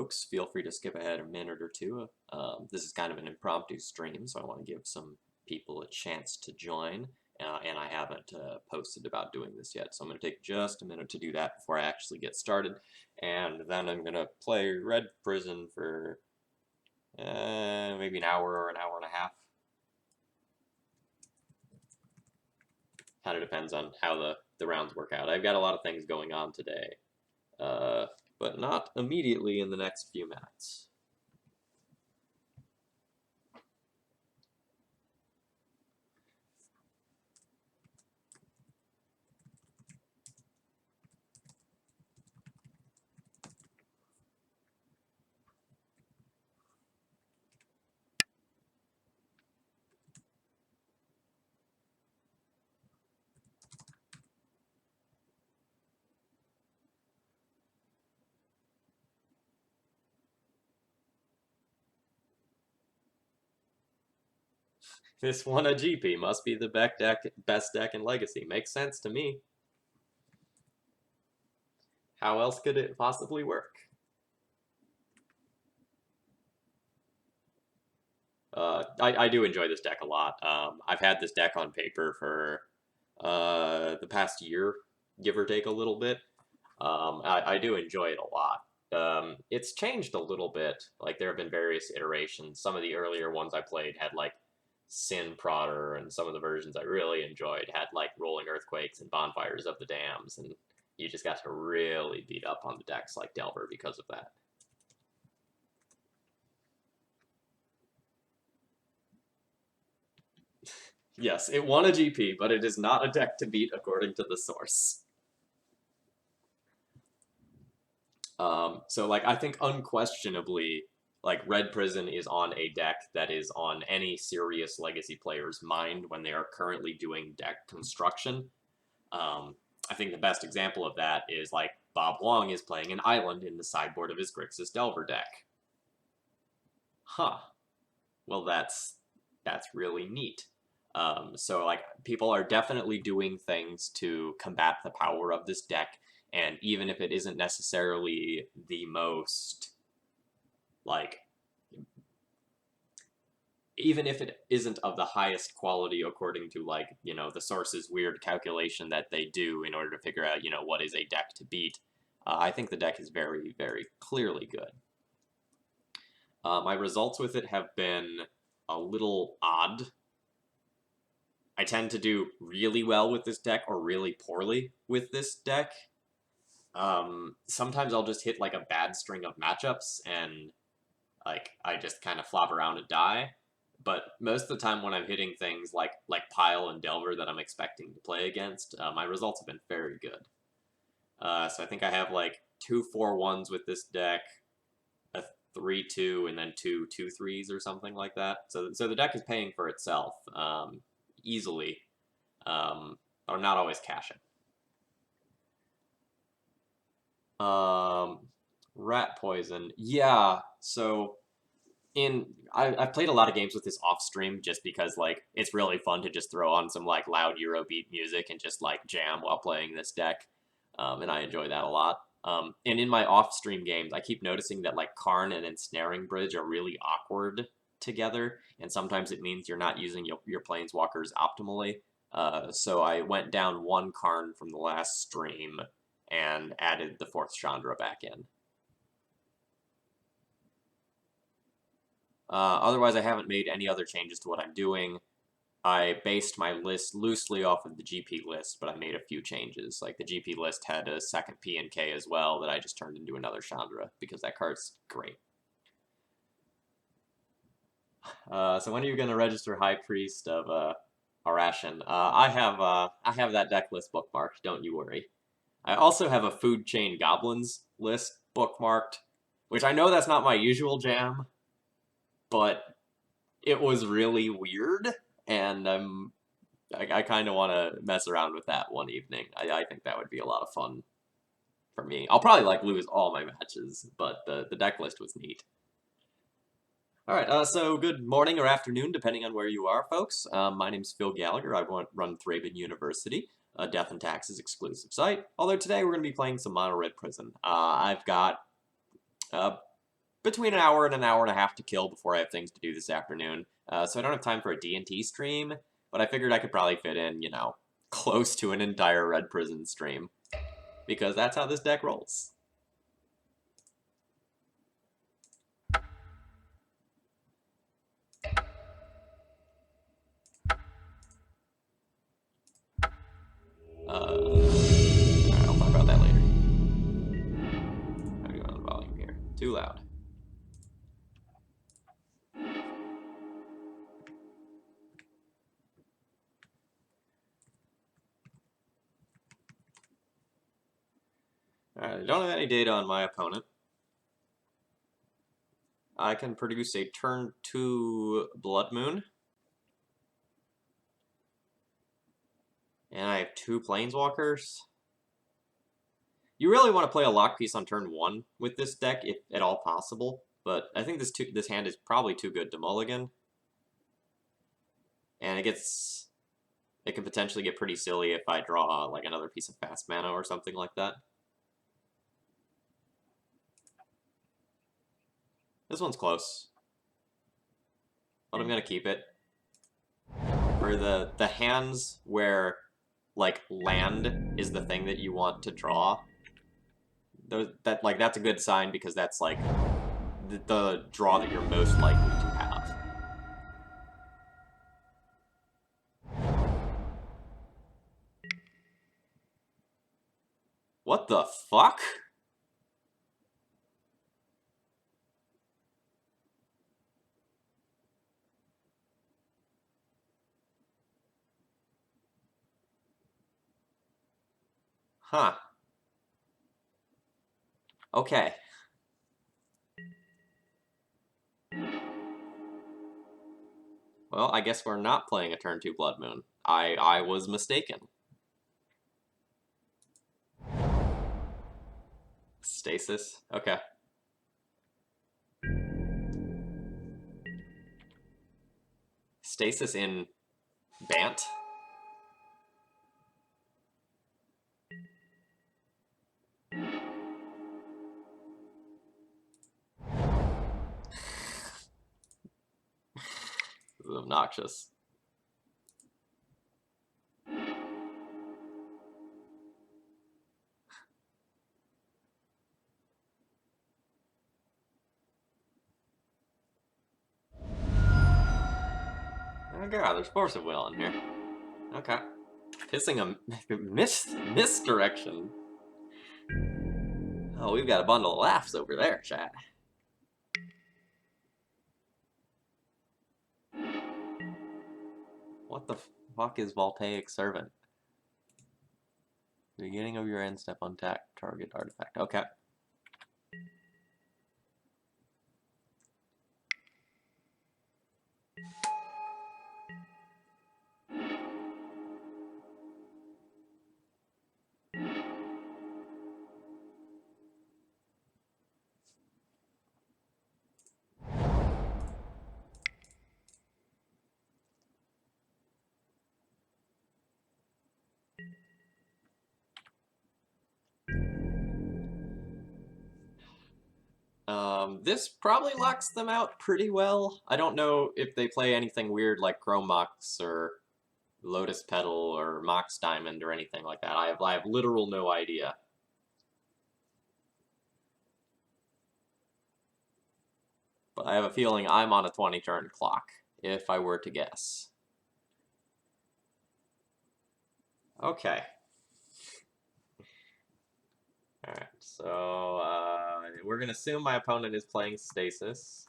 folks. Feel free to skip ahead a minute or two. This is kind of an impromptu stream, so I want to give some people a chance to join. And I haven't posted about doing this yet, so I'm going to take just a minute to do that before I actually get started. And then I'm going to play Red Prison for maybe an hour or an hour and a half. Kind of depends on how the rounds work out. I've got a lot of things going on today, but not immediately in the next few minutes. This won a GP. Must be the best deck in Legacy. Makes sense to me. How else could it possibly work? I do enjoy this deck a lot. I've had this deck on paper for the past year, give or take a little bit. I do enjoy it a lot. It's changed a little bit. Like, there have been various iterations. Some of the earlier ones I played had, like, Sin Prodder, and some of the versions I really enjoyed had, like, Rolling Earthquakes and Bonfires of the Dams, and you just got to really beat up on the decks like Delver because of that. Yes, it won a GP, but it is not a deck to beat according to the source. So, like, I think unquestionably, like, Red Prison is on a deck that is on any serious Legacy player's mind when they are currently doing deck construction. I think the best example of that is, like, Bob Wong is playing an island in the sideboard of his Grixis Delver deck. Huh. Well, that's really neat. So, like, people are definitely doing things to combat the power of this deck, and even if it isn't necessarily the most, like, even if it isn't of the highest quality according to, like, you know, the source's weird calculation that they do in order to figure out, you know, what is a deck to beat, I think the deck is very, very clearly good. My results with it have been a little odd. I tend to do really well with this deck or really poorly with this deck. Sometimes I'll just hit, like, a bad string of matchups and, like, I just kind of flop around and die. But most of the time when I'm hitting things like Pile and Delver that I'm expecting to play against, my results have been very good. So I think I have, like, 2 4-1s with this deck, a 3-2, and then 2 2-3s or something like that. So the deck is paying for itself easily, but I'm not always cashing. Rat Poison. Yeah, so I've played a lot of games with this off stream just because, like, it's really fun to just throw on some, like, loud Eurobeat music and just, like, jam while playing this deck, and I enjoy that a lot. And in my off stream games, I keep noticing that, like, Karn and Ensnaring Bridge are really awkward together, and sometimes it means you're not using your planeswalkers optimally. So I went down 1 Karn from the last stream and added the 4th Chandra back in. Otherwise, I haven't made any other changes to what I'm doing. I based my list loosely off of the GP list, but I made a few changes. Like, the GP list had a second P and K as well that I just turned into another Chandra, because that card's great. So when are you going to register High Priest of Arashen? I have that deck list bookmarked, don't you worry. I also have a Food Chain Goblins list bookmarked, which I know that's not my usual jam, but it was really weird, and I kind of want to mess around with that one evening. I think that would be a lot of fun for me. I'll probably, like, lose all my matches, but the deck list was neat. Alright, so good morning or afternoon, depending on where you are, folks. My name's Phil Gallagher. I run Thraben University, a Death and Taxes exclusive site. Although today we're going to be playing some Mono Red Prison. I've got between an hour and a half to kill before I have things to do this afternoon. So I don't have time for a D&T stream, but I figured I could probably fit in, you know, close to an entire Red Prison stream. Because that's how this deck rolls. Alright, I'll talk about that later. How do you want the volume here? Too loud. Alright, I don't have any data on my opponent. I can produce a turn 2 Blood Moon. And I have 2 Planeswalkers. You really want to play a lock piece on turn 1 with this deck, if at all possible. But I think this hand is probably too good to mulligan. And it can potentially get pretty silly if I draw like another piece of fast mana or something like that. This one's close, but I'm gonna keep it. For the hands where like land is the thing that you want to draw, that's a good sign because that's like the draw that you're most likely to have. What the fuck? Huh. Okay. Well, I guess we're not playing a turn 2 Blood Moon. I was mistaken. Stasis? Okay. Stasis in Bant? This is obnoxious. Oh god, there's Force of Will in here. Okay. Pissing a misdirection. Oh, we've got a bundle of laughs over there, chat. What the fuck is Voltaic Servant? Beginning of your end step, untap target artifact. Okay. This probably locks them out pretty well. I don't know if they play anything weird like Chrome Mox or Lotus Petal or Mox Diamond or anything like that. I have literal no idea. But I have a feeling I'm on a 20-turn clock, if I were to guess. Okay. Alright, so we're going to assume my opponent is playing Stasis.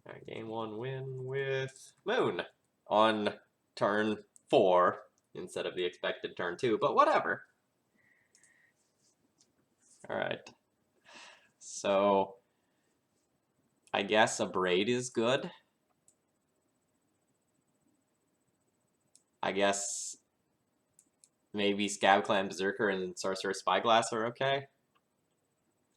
Alright, game 1 win with Moon on turn 4 instead of the expected turn 2, but whatever. Alright, so I guess a Braid is good. I guess maybe Scab Clan Berserker and Sorcerer Spyglass are okay.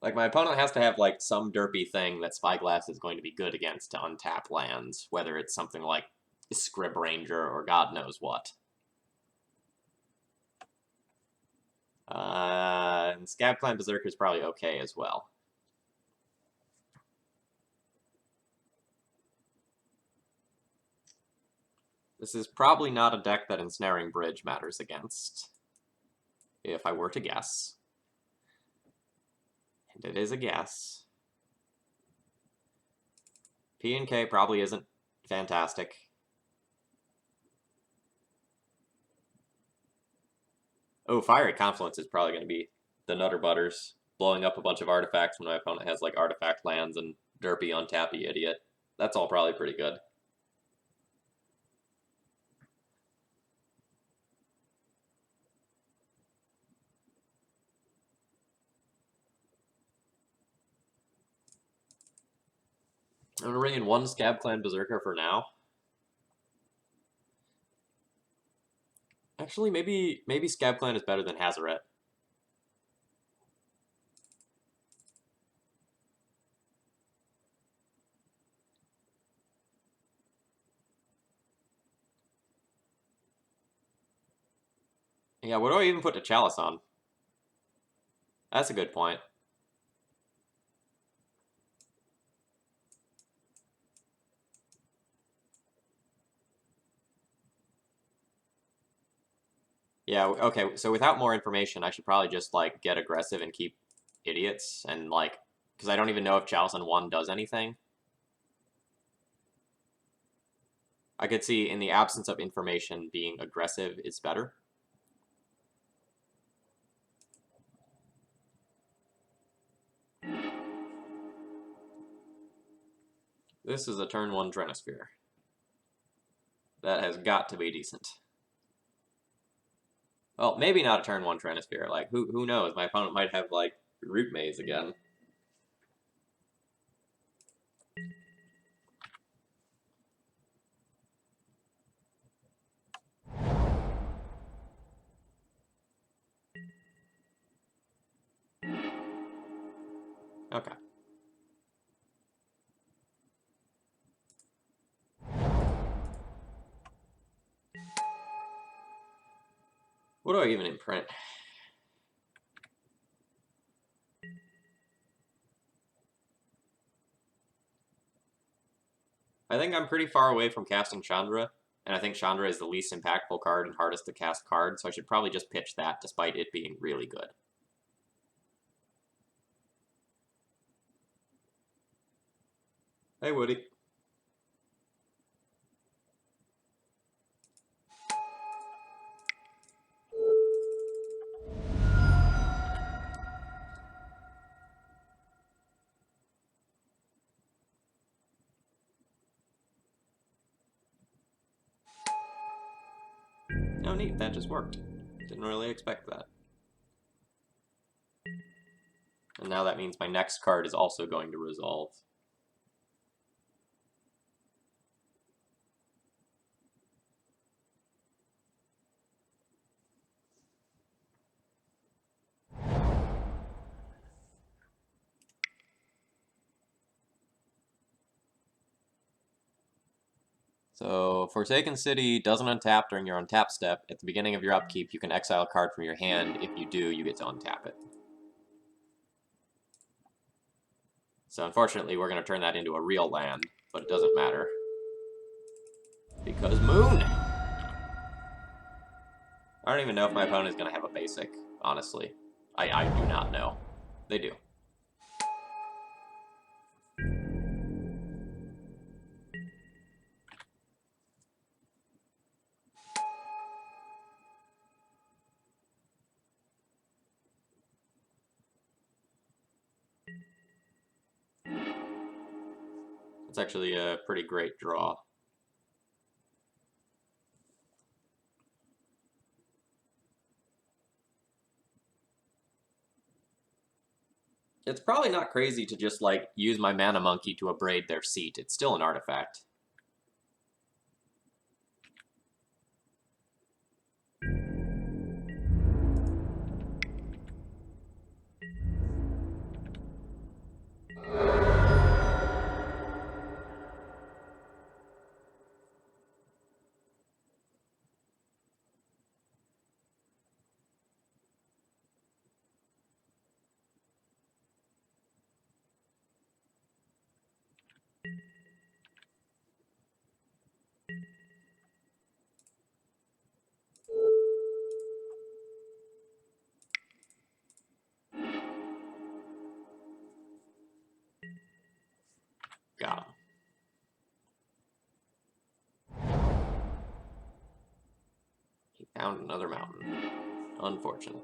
Like, my opponent has to have, like, some derpy thing that Spyglass is going to be good against to untap lands, whether it's something like Scrib Ranger or God knows what. Scab Clan Berserker is probably okay as well. This is probably not a deck that Ensnaring Bridge matters against, if I were to guess. And it is a guess. P and K probably isn't fantastic. Oh, Fiery Confluence is probably going to be the Nutter Butters, blowing up a bunch of artifacts when my opponent has like artifact lands and derpy on tappy idiot. That's all probably pretty good. I'm going to ring in one Scab Clan Berserker for now. Actually, maybe Scab Clan is better than Hazaret. Yeah, what do I even put the Chalice on? That's a good point. Yeah, okay, so without more information, I should probably just, like, get aggressive and keep idiots, and, like, because I don't even know if Chalice on 1 does anything. I could see, in the absence of information, being aggressive is better. This is a turn 1 Drenosphere. That has got to be decent. Well, maybe not a turn 1 Drenosphere. Like, who knows? My opponent might have, like, Root Maze again. Okay. What do I even imprint? I think I'm pretty far away from casting Chandra, and I think Chandra is the least impactful card and hardest to cast card, so I should probably just pitch that, despite it being really good. Hey, Woody. Oh, neat, that just worked. Didn't really expect that. And now that means my next card is also going to resolve. So, Forsaken City doesn't untap during your untap step. At the beginning of your upkeep, you can exile a card from your hand. If you do, you get to untap it. So unfortunately, we're going to turn that into a real land, but it doesn't matter. Because Moon! I don't even know if my opponent is going to have a basic, honestly. I do not know. They do. It's actually a pretty great draw. It's probably not crazy to just, like, use my Mana Monkey to abrade their seat. It's still an artifact. Got him. He found another mountain. Unfortunate.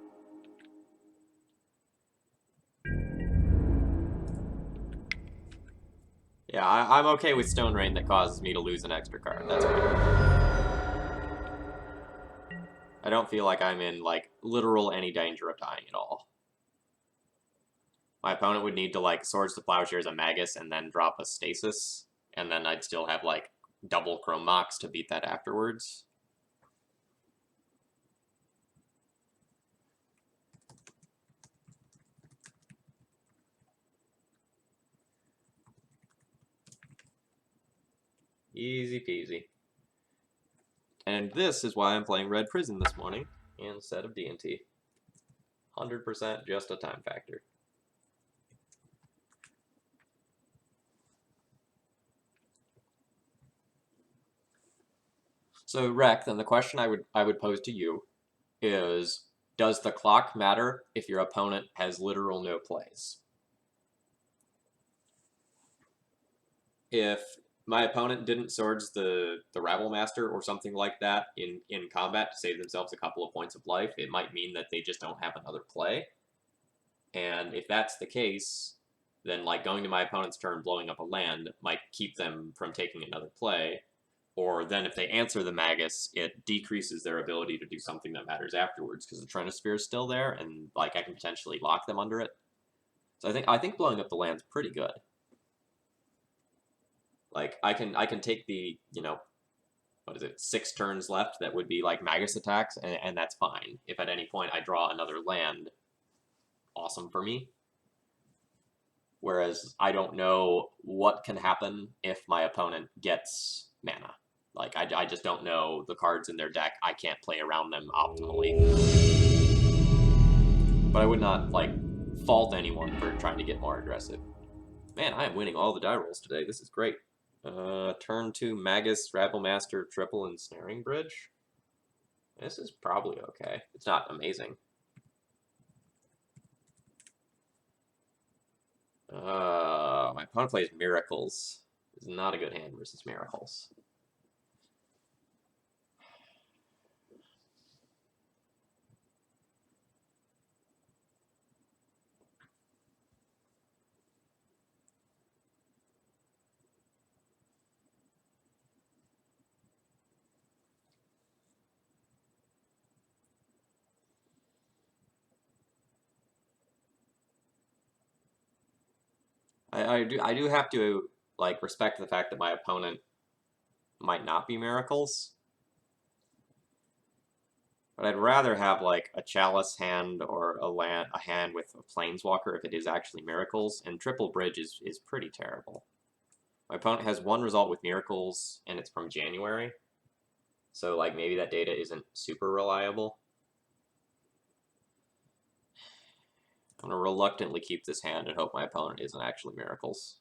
Yeah, I'm okay with Stone Rain that causes me to lose an extra card. That's fine. I don't feel like I'm in, like, literal any danger of dying at all. My opponent would need to, like, Swords to Plowshares a Magus and then drop a Stasis, and then I'd still have, like, double Chrome Mox to beat that afterwards. Easy peasy. And this is why I'm playing Red Prison this morning instead of D&T. 100% just a time factor. So, Rek, then the question I would pose to you is, does the clock matter if your opponent has literal no plays? If my opponent didn't Swords the Rabble Master or something like that in combat to save themselves a couple of points of life, it might mean that they just don't have another play. And if that's the case, then like going to my opponent's turn, blowing up a land might keep them from taking another play. Or then if they answer the Magus, it decreases their ability to do something that matters afterwards because the Trinosphere is still there, and like I can potentially lock them under it. So I think blowing up the land's pretty good. Like I can take the, you know, what is it, 6 turns left that would be like Magus attacks, and that's fine. If at any point I draw another land, awesome for me. Whereas I don't know what can happen if my opponent gets mana. Like, I just don't know the cards in their deck. I can't play around them optimally. But I would not, like, fault anyone for trying to get more aggressive. Man, I am winning all the die rolls today. This is great. Turn 2, Magus, Rabble Master, Triple, and Snaring Bridge. This is probably okay. It's not amazing. My opponent plays Miracles. It's not a good hand versus Miracles. I do have to like respect the fact that my opponent might not be Miracles. But I'd rather have like a Chalice hand or a hand with a Planeswalker if it is actually Miracles, and Triple Bridge is pretty terrible. My opponent has one result with Miracles, and it's from January. So like maybe that data isn't super reliable. I'm gonna reluctantly keep this hand and hope my opponent isn't actually Miracles.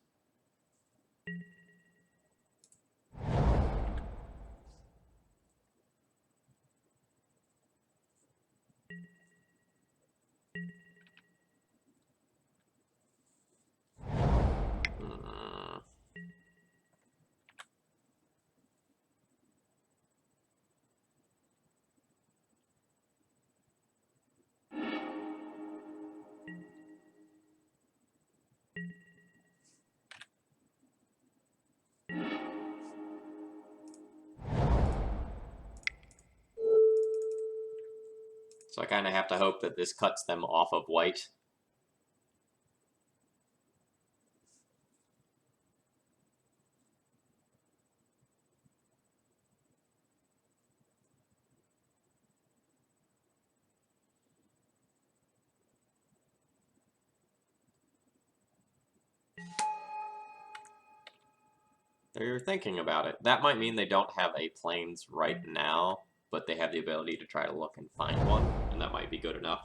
So I kind of have to hope that this cuts them off of white. They're thinking about it. That might mean they don't have a Plains right now, but they have the ability to try to look and find one, and that might be good enough.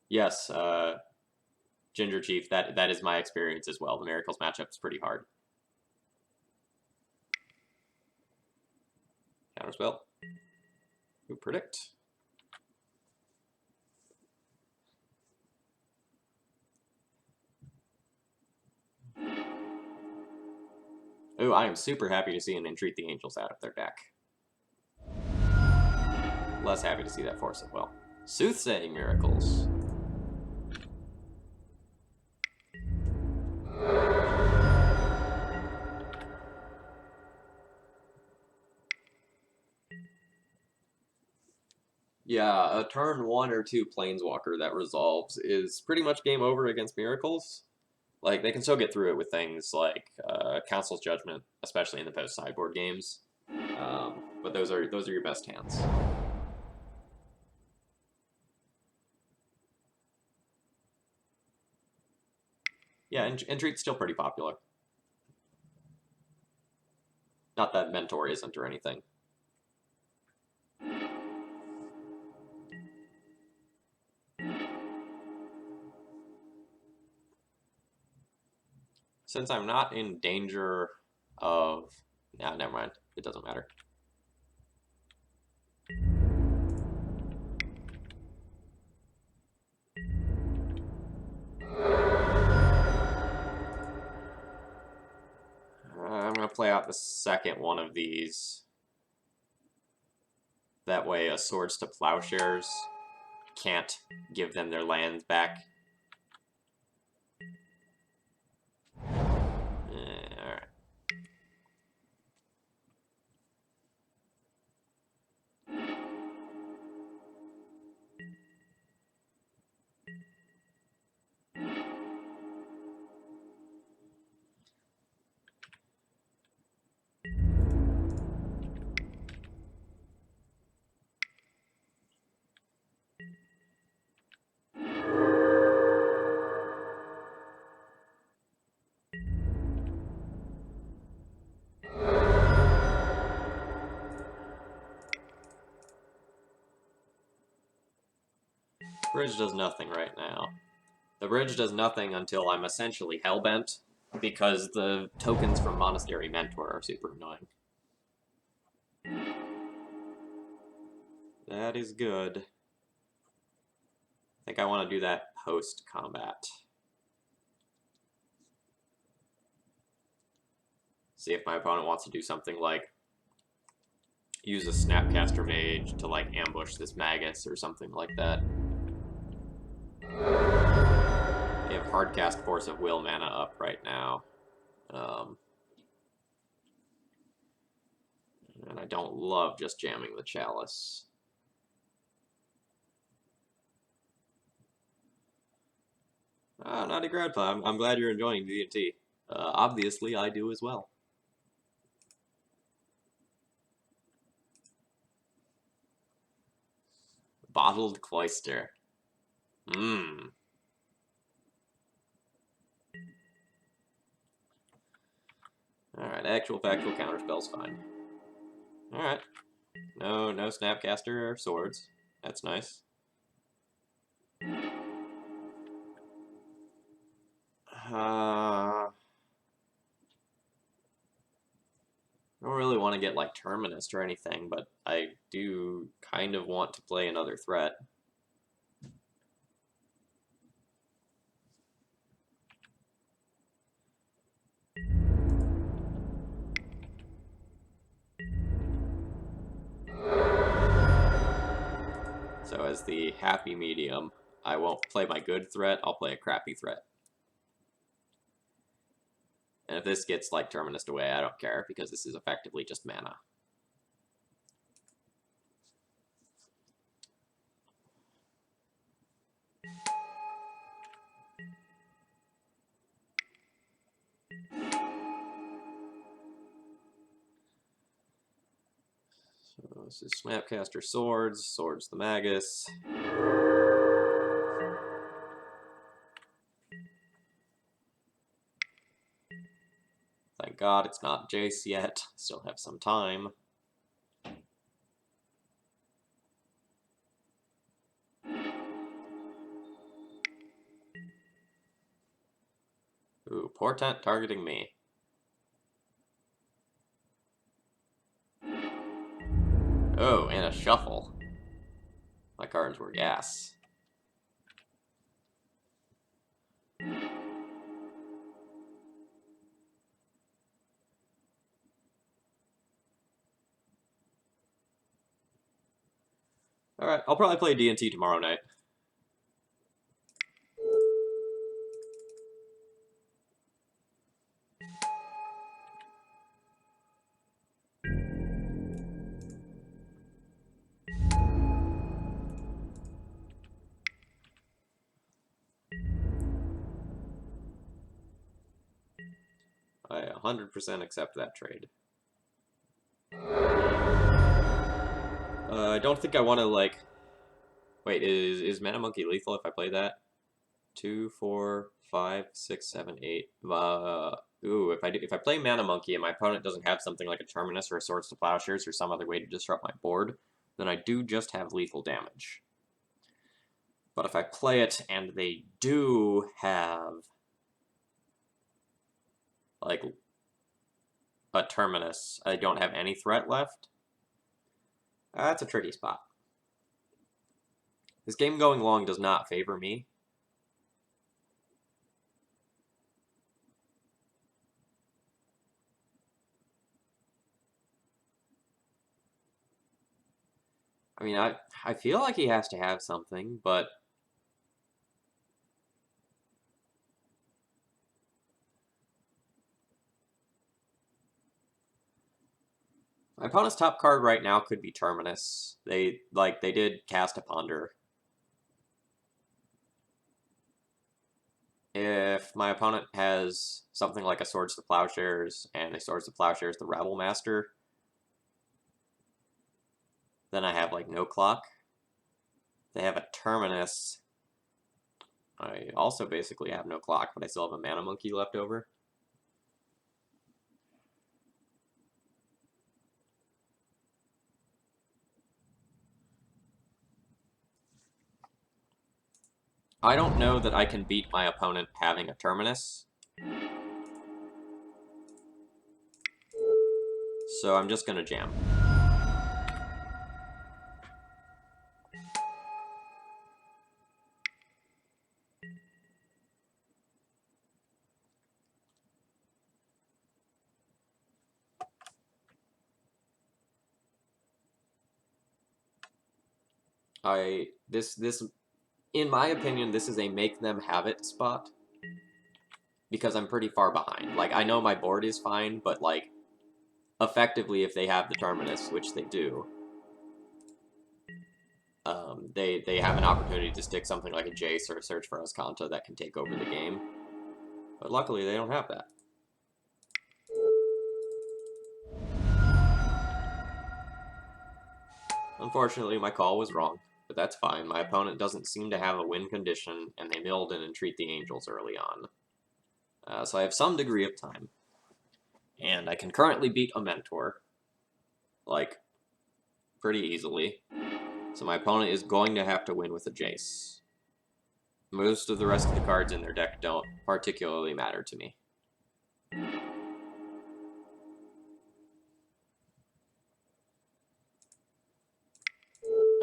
Yes, Ginger Chief, that is my experience as well. The Miracles matchup is pretty hard. Counterspell. Who predict? Oh, I am super happy to see an Entreat the Angels out of their deck. Less happy to see that Force of Will. Soothsaying Miracles. Yeah, a turn 1 or 2 Planeswalker that resolves is pretty much game over against Miracles. Like, they can still get through it with things like Council's Judgment, especially in the post-sideboard games. But those are your best hands. Yeah, Entreat's still pretty popular. Not that Mentor isn't or anything. Since I'm not in danger of... Nah, never mind. It doesn't matter. I'm going to play out the second one of these. That way a Swords to Plowshares can't give them their lands back. Alright. Bridge does nothing right now. The bridge does nothing until I'm essentially hellbent, because the tokens from Monastery Mentor are super annoying. That is good. I think I want to do that post-combat. See if my opponent wants to do something like use a Snapcaster Mage to like ambush this Magus or something like that. They have Hardcast Force of Will mana up right now. And I don't love just jamming the Chalice. Naughty Grandpa, I'm glad you're enjoying D&T. Obviously, I do as well. Bottled Cloister. Mmm. Alright, actual factual counterspell's fine. Alright. No Snapcaster or Swords. That's nice. I don't really want to get like Terminus or anything, but I do kind of want to play another threat. So as the happy medium, I won't play my good threat, I'll play a crappy threat. And if this gets like Terminus away, I don't care, because this is effectively just mana. So this is Snapcaster Swords, Swords the Magus. Thank God it's not Jace yet. Still have some time. Portent targeting me. Oh, and a shuffle. My cards were gas. Alright, I'll probably play D&T tomorrow night. I 100% accept that trade. I don't think I want to, like... Wait, is Mana Monkey lethal if I play that? 2, 4, 5, 6, 7, 8. Ooh, if I play Mana Monkey and my opponent doesn't have something like a Terminus or a Swords to Plowshares or some other way to disrupt my board, then I do just have lethal damage. But if I play it and they do have like a Terminus, I don't have any threat left. That's a tricky spot. This game going long does not favor me. I mean, I feel like he has to have something, but my opponent's top card right now could be Terminus. They did cast a Ponder. If my opponent has something like a Swords to Plowshares and a Swords to Plowshares the Rabble Master, then I have like no clock. They have a Terminus. I also basically have no clock, but I still have a Mana Monkey left over. I don't know that I can beat my opponent having a Terminus. So I'm just gonna jam. In my opinion, this is a make them have it spot. Because I'm pretty far behind. Like, I know my board is fine, but like, effectively, if they have the Terminus, which they do, they have an opportunity to stick something like a Jace or a Search for Azcanta that can take over the game. But luckily, they don't have that. Unfortunately, my call was wrong, but that's fine. My opponent doesn't seem to have a win condition, and they milled in and treat the Angels early on. So I have some degree of time. And I can currently beat a Mentor, like, pretty easily. So my opponent is going to have to win with a Jace. Most of the rest of the cards in their deck don't particularly matter to me.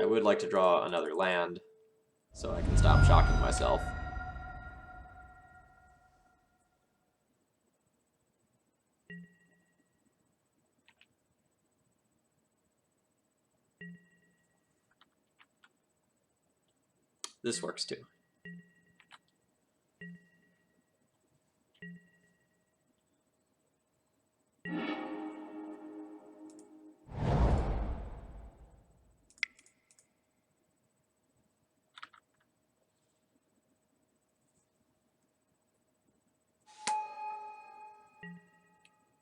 I would like to draw another land, so I can stop shocking myself. This works too.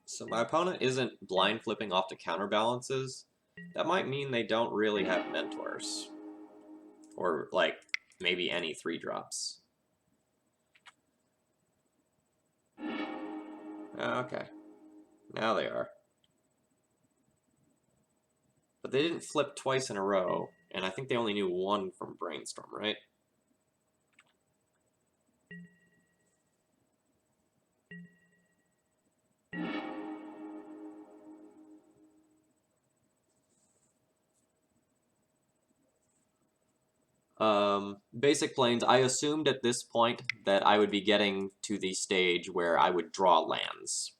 So my opponent isn't blind flipping off to counterbalances. That might mean they don't really have Mentors. Or, like, maybe any 3-drops. Okay. Now they are. But they didn't flip twice in a row, and I think they only knew one from Brainstorm, right? Basic planes, I assumed at this point that I would be getting to the stage where I would draw lands.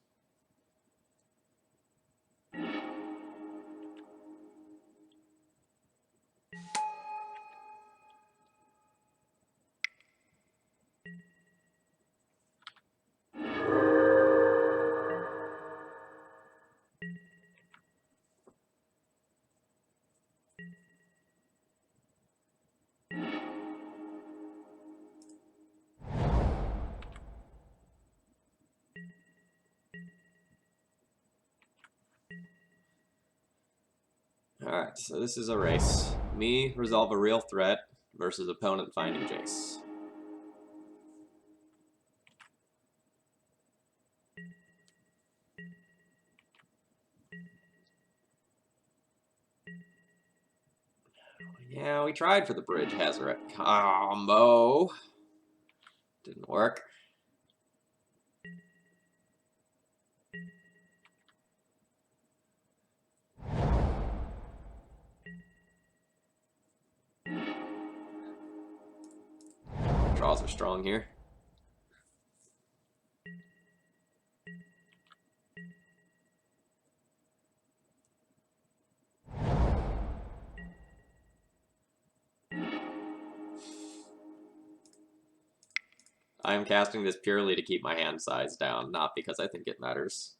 Alright, so this is a race. Me resolve a real threat versus opponent finding Jace. Yeah, we tried for the Bridge Hazaret combo. Didn't work. Draws are strong here. I am casting this purely to keep my hand size down, not because I think it matters.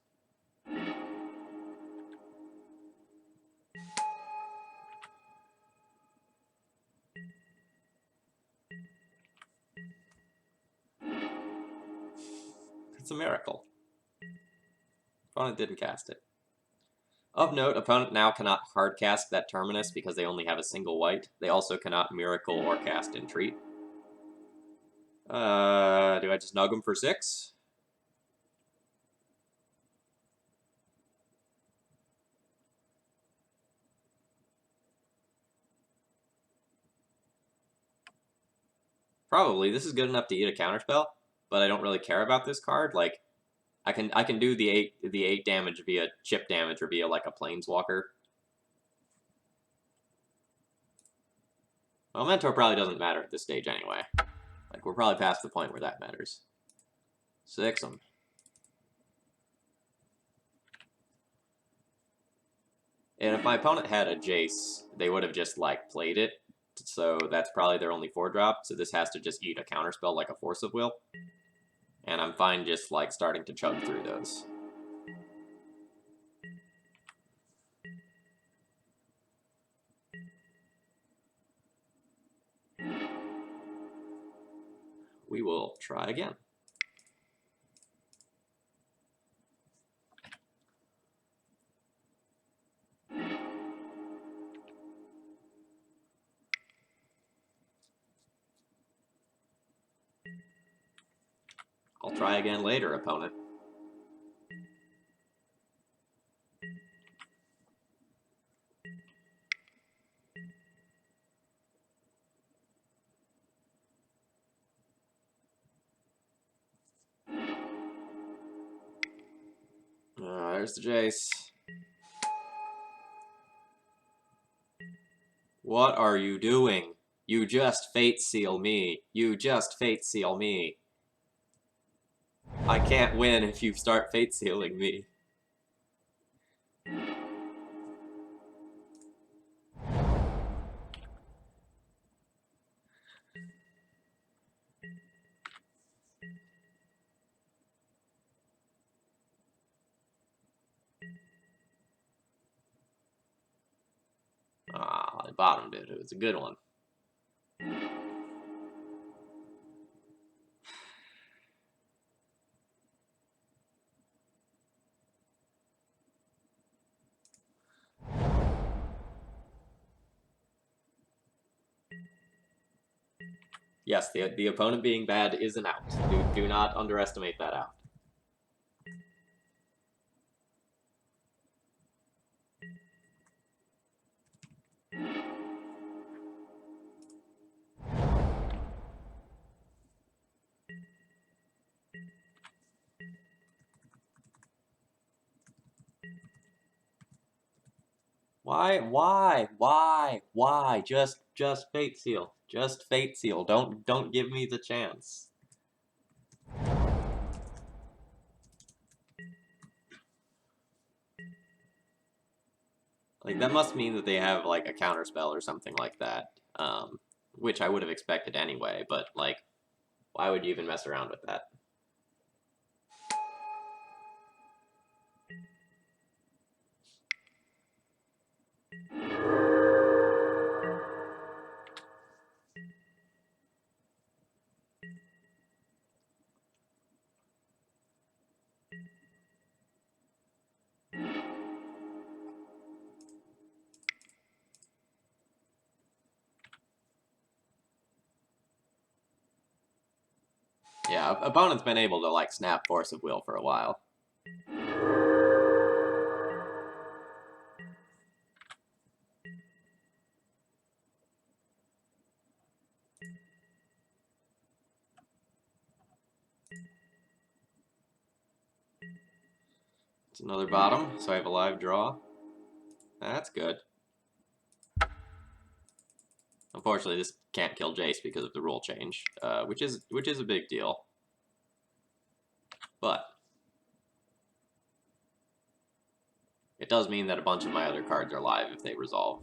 It's a miracle. Opponent didn't cast it. Of note, opponent now cannot hardcast that Terminus because they only have a single white. They also cannot Miracle or cast Entreat. Do I just nug them for 6? Probably. This is good enough to eat a counterspell, but I don't really care about this card. Like, I can do the 8 damage via chip damage or via like a Planeswalker. Well, Mentor probably doesn't matter at this stage anyway. Like, we're probably past the point where that matters. 6 them. And if my opponent had a Jace, they would have just, like, played it. So that's probably their only 4-drop. So this has to just eat a counterspell like a Force of Will. And I'm fine just, like, starting to chug through those. We will try again. I'll try again later, opponent. There's the Jace. What are you doing? You just Fate Seal me. You just Fate Seal me. I can't win if you start Fate Sealing me. Ah, I bottomed it. It was a good one. Yes, the opponent being bad is an out. Do not underestimate that out. Why? Just Fate Seal. Just Fate Seal. Don't give me the chance. Like, that must mean that they have, like, a counterspell or something like that. Which I would have expected anyway, but, like, why would you even mess around with that? Yeah, opponent's been able to, like, snap Force of Will for a while. It's another bottom, so I have a live draw. That's good. Unfortunately, this can't kill Jace because of the rule change, which is a big deal. But it does mean that a bunch of my other cards are live if they resolve.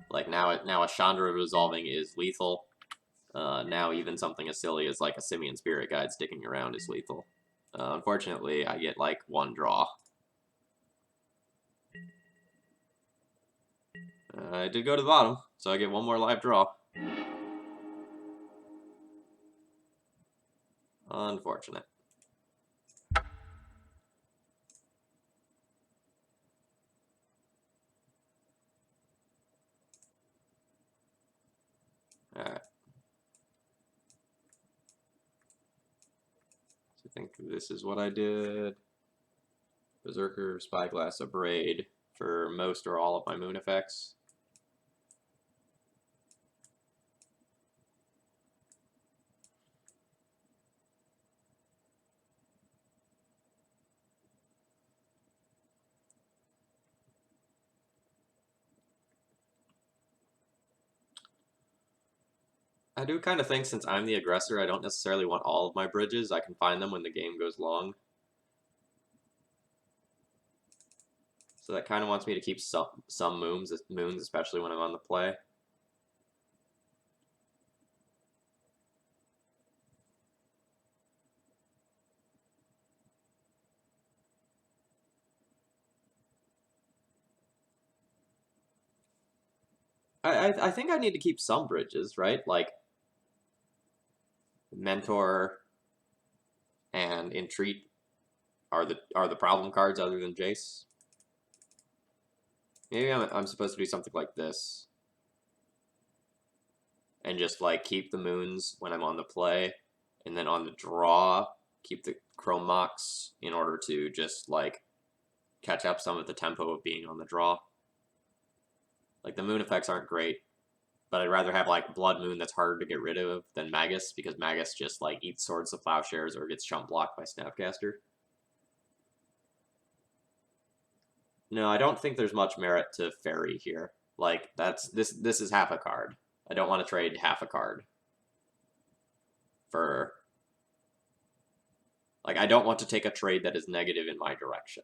Like now a Chandra resolving is lethal. Now even something as silly as like a Simian Spirit Guide sticking around is lethal. Unfortunately, I get like one draw. I did go to the bottom, so I get one more live draw. Unfortunate. Alright. So I think this is what I did. Berserker, Spyglass, Abrade for most or all of my moon effects. I do kind of think since I'm the aggressor, I don't necessarily want all of my bridges. I can find them when the game goes long. So that kind of wants me to keep some moons, especially when I'm on the play. I think I need to keep some bridges, right? Like Mentor and Entreat are the problem cards other than Jace. Maybe I'm supposed to do something like this. And just like keep the moons when I'm on the play, and then on the draw, keep the Chrome Mox in order to just like catch up some of the tempo of being on the draw. Like the moon effects aren't great, but I'd rather have like Blood Moon that's harder to get rid of than Magus, because Magus just like eats Swords to Plowshares or gets chump blocked by Snapcaster. No, I don't think there's much merit to Fairy here. Like this is half a card. I don't want to trade half a card for, like, I don't want to take a trade that is negative in my direction.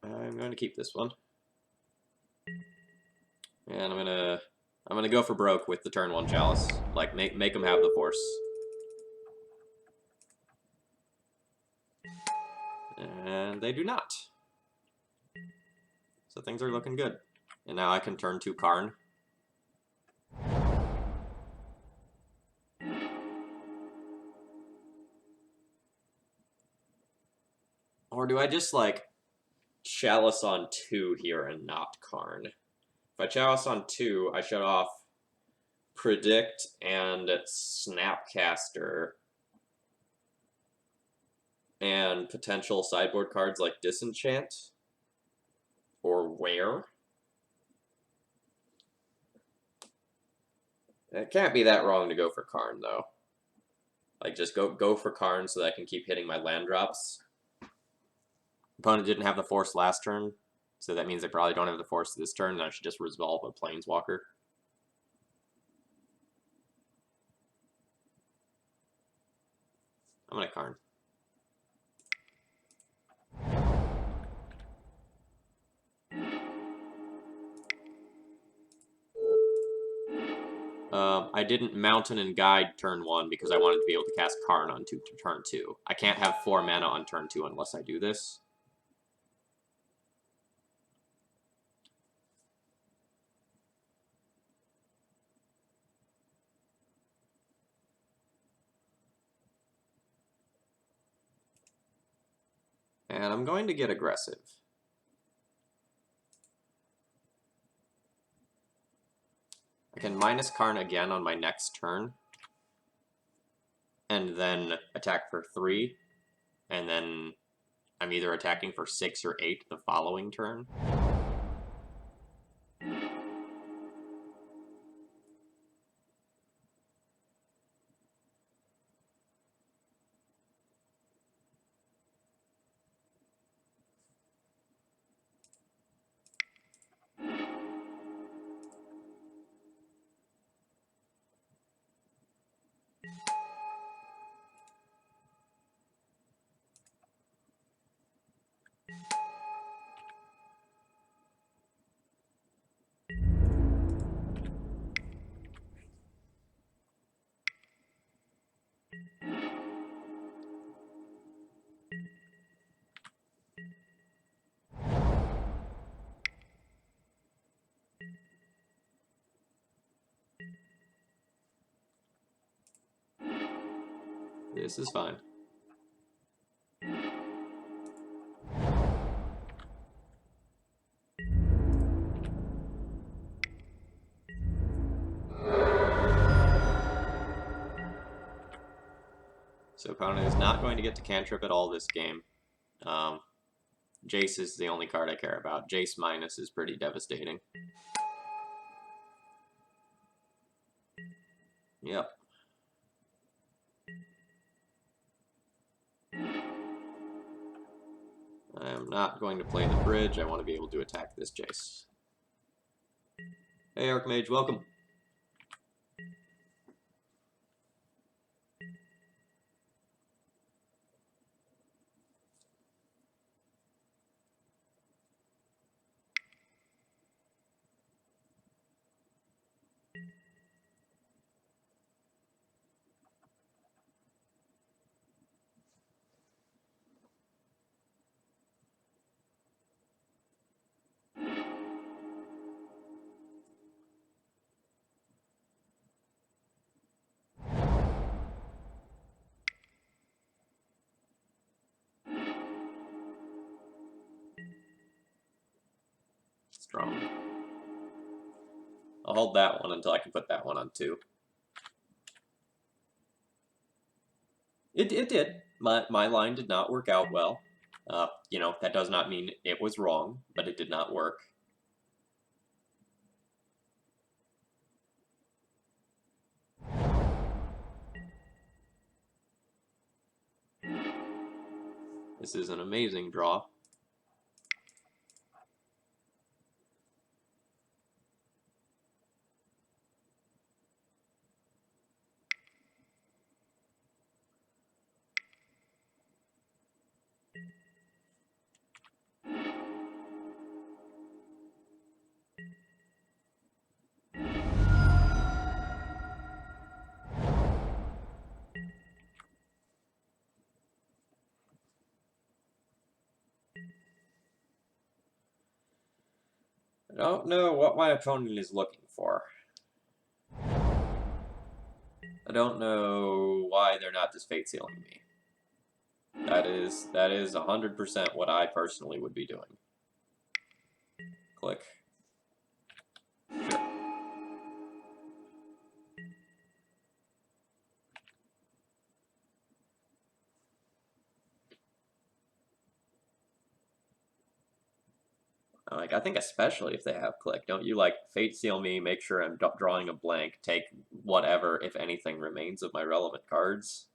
I'm going to keep this one. And I'm gonna go for broke with the turn 1 Chalice. Like, make them have the Force. And they do not. So things are looking good. And now I can turn 2 Karn. Or do I just, like, Chalice on 2 here and not Karn? If I Chalice on 2, I shut off Predict and Snapcaster and potential sideboard cards like Disenchant or Wear. It can't be that wrong to go for Karn, though. Like, just go for Karn so that I can keep hitting my land drops. Opponent didn't have the force last turn, so that means they probably don't have the force this turn, and I should just resolve a Planeswalker. I'm gonna Karn. I didn't Mountain and Guide turn 1 because I wanted to be able to cast Karn on turn 2. I can't have 4 mana on turn 2 unless I do this. And I'm going to get aggressive. I can minus Karn again on my next turn, and then attack for 3, and then I'm either attacking for 6 or 8 the following turn. This is fine. So opponent is not going to get to cantrip at all this game. Jace is the only card I care about. Jace minus is pretty devastating. Yep. I am not going to play the bridge. I want to be able to attack this Jace. Hey, Archmage, welcome. Strong. I'll hold that one until I can put that one on 2. It did. My line did not work out well. You know, that does not mean it was wrong, but it did not work. This is an amazing draw. I don't know what my opponent is looking for. I don't know why they're not just fate sealing me. That is 100% what I personally would be doing. Click. Sure. Like, I think especially if they have click. Don't you, like, Fate Seal me, make sure I'm drawing a blank, take whatever, if anything, remains of my relevant cards?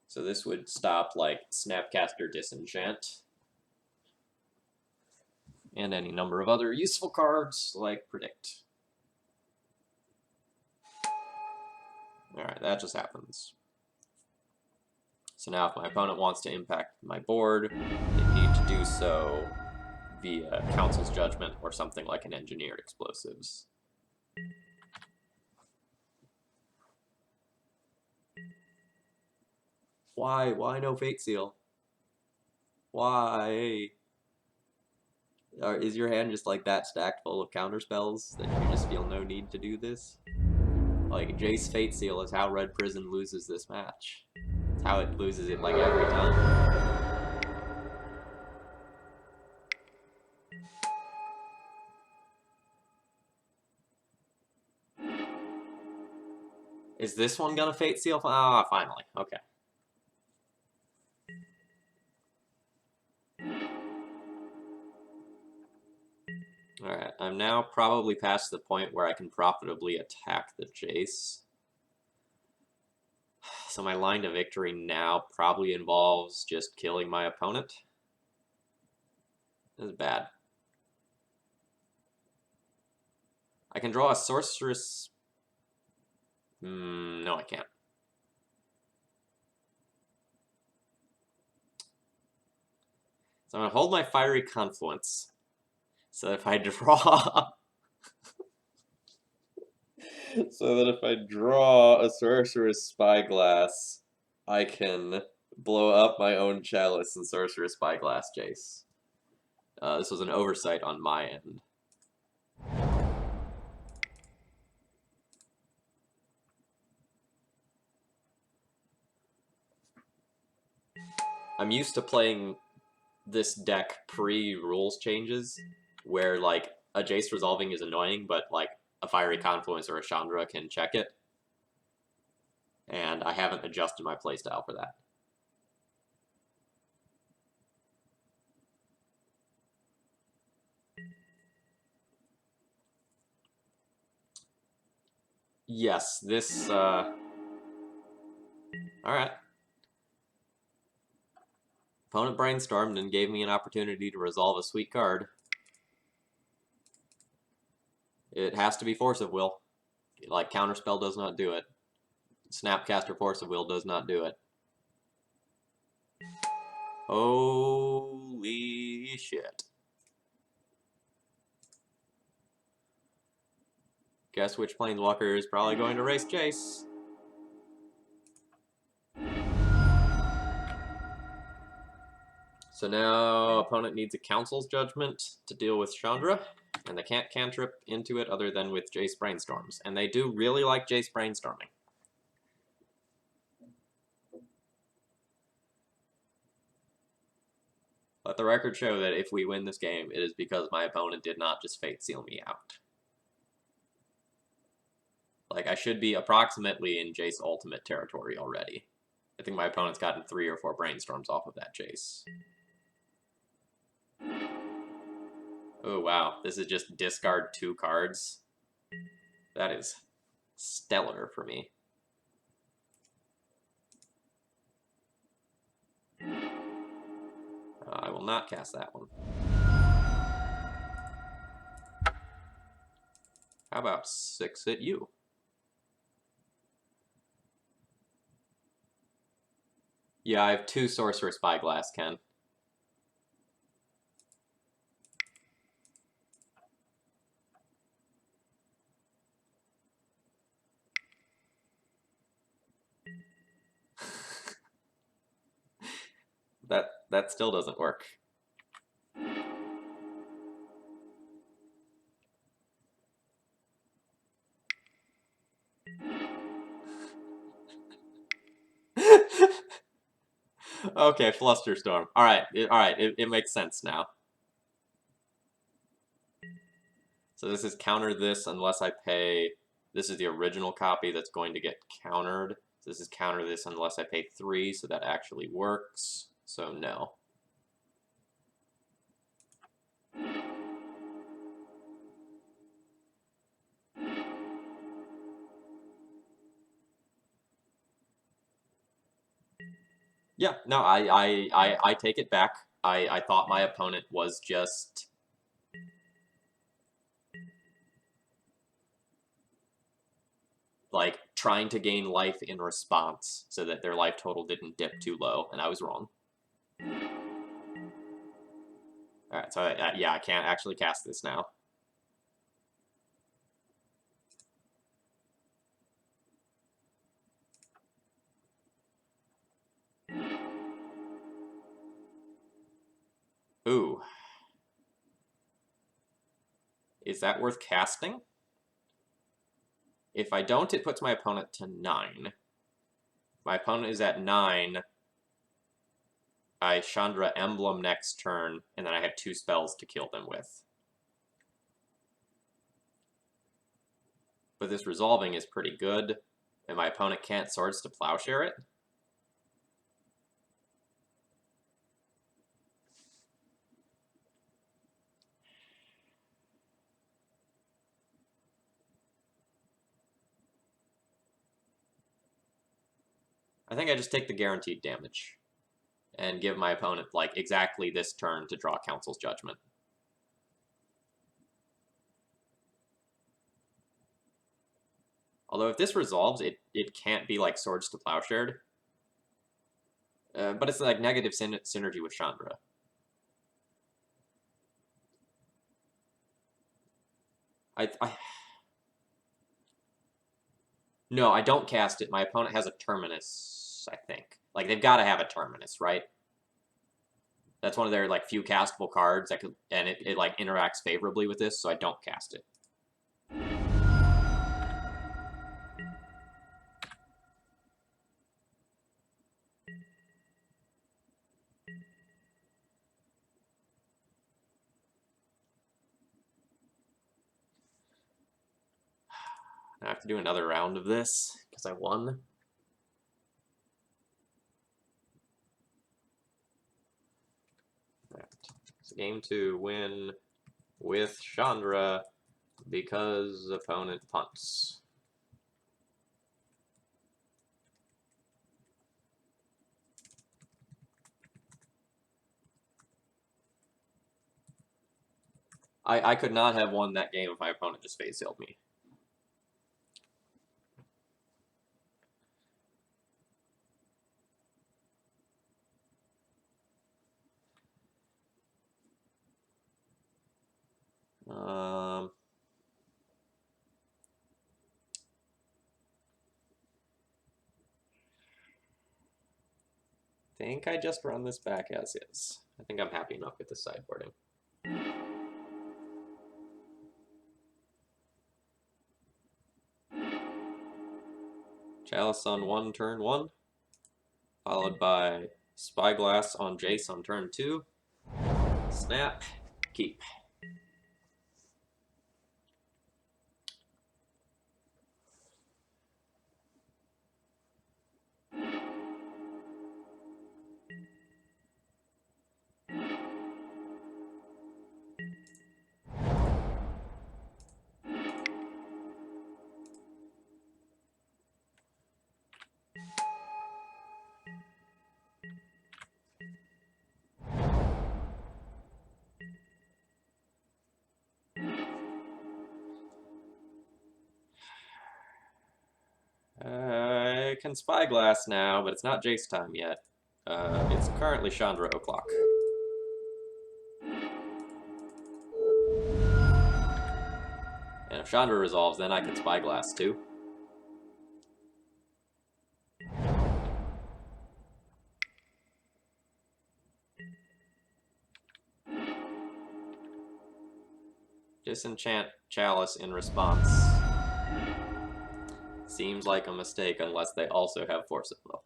So this would stop, like, Snapcaster Disenchant. And any number of other useful cards, like Predict. Alright, that just happens. So now if my opponent wants to impact my board, they need to do so via Council's Judgment or something like an Engineered Explosives. Why? Why no Fate Seal? Why? Is your hand just like that stacked full of counterspells that you just feel no need to do this? Like, Jace Fate Seal is how Red Prison loses this match. It's how it loses it, like, every time. Is this one gonna Fate Seal? Ah, finally. Okay. Alright, I'm now probably past the point where I can profitably attack the Jace. So my line to victory now probably involves just killing my opponent. This is bad. I can draw a Sorceress... no, I can't. So I'm going to hold my Fiery Confluence. So if I draw... so that if I draw a Sorceress Spyglass, I can blow up my own Chalice and Sorceress Spyglass Jace. This was an oversight on my end. I'm used to playing this deck pre-rules changes, where, like, a Jace resolving is annoying, but, like, a Fiery Confluence or a Chandra can check it. And I haven't adjusted my playstyle for that. Yes, this, Alright. Opponent brainstormed and gave me an opportunity to resolve a sweet card. It has to be Force of Will. Like, Counterspell does not do it. Snapcaster Force of Will does not do it. Holy shit. Guess which Planeswalker is probably going to race Jace. So now opponent needs a Council's Judgment to deal with Chandra, and they can't cantrip into it other than with Jace Brainstorms. And they do really like Jace Brainstorming. Let the record show that if we win this game, it is because my opponent did not just Fate Seal me out. Like, I should be approximately in Jace Ultimate territory already. I think my opponent's gotten 3 or 4 Brainstorms off of that Jace. Oh, wow. This is just discard 2 cards. That is stellar for me. I will not cast that one. How about 6 at you? Yeah, I have 2 Sorcerer Spyglass, Ken. That still doesn't work. Okay, Flusterstorm. Alright, it makes sense now. So this is counter this unless I pay... This is the original copy that's going to get countered. So this is counter this unless I pay 3, so that actually works. So no. Yeah, no, I take it back. I thought my opponent was just... like, trying to gain life in response so that their life total didn't dip too low, and I was wrong. Alright, so yeah, I can't actually cast this now. Ooh. Is that worth casting? If I don't, it puts my opponent to 9. My opponent is at 9. I Chandra Emblem next turn, and then I have 2 spells to kill them with. But this resolving is pretty good, and my opponent can't Swords to Plowshare it. I think I just take the guaranteed damage and give my opponent, like, exactly this turn to draw Council's Judgment. Although if this resolves, it can't be, like, Swords to Plowshared. But it's, like, negative synergy with Chandra. No, I don't cast it. My opponent has a Terminus, I think. Like, they've got to have a Terminus, right? That's one of their, like, few castable cards that could, and it like, interacts favorably with this, so I don't cast it. I have to do another round of this, because I won. Right. So game 2, win with Chandra, because opponent punts. I could not have won that game if my opponent just face-sealed me. Think I just run this back as is. I think I'm happy enough with the sideboarding. Chalice on 1, turn 1. Followed by Spyglass on Jace on turn 2. Snap. Keep. I can Spyglass now, but it's not Jace time yet. It's currently Chandra O'Clock. And if Chandra resolves, then I can Spyglass too. Disenchant Chalice in response. Seems like a mistake unless they also have Force of Will.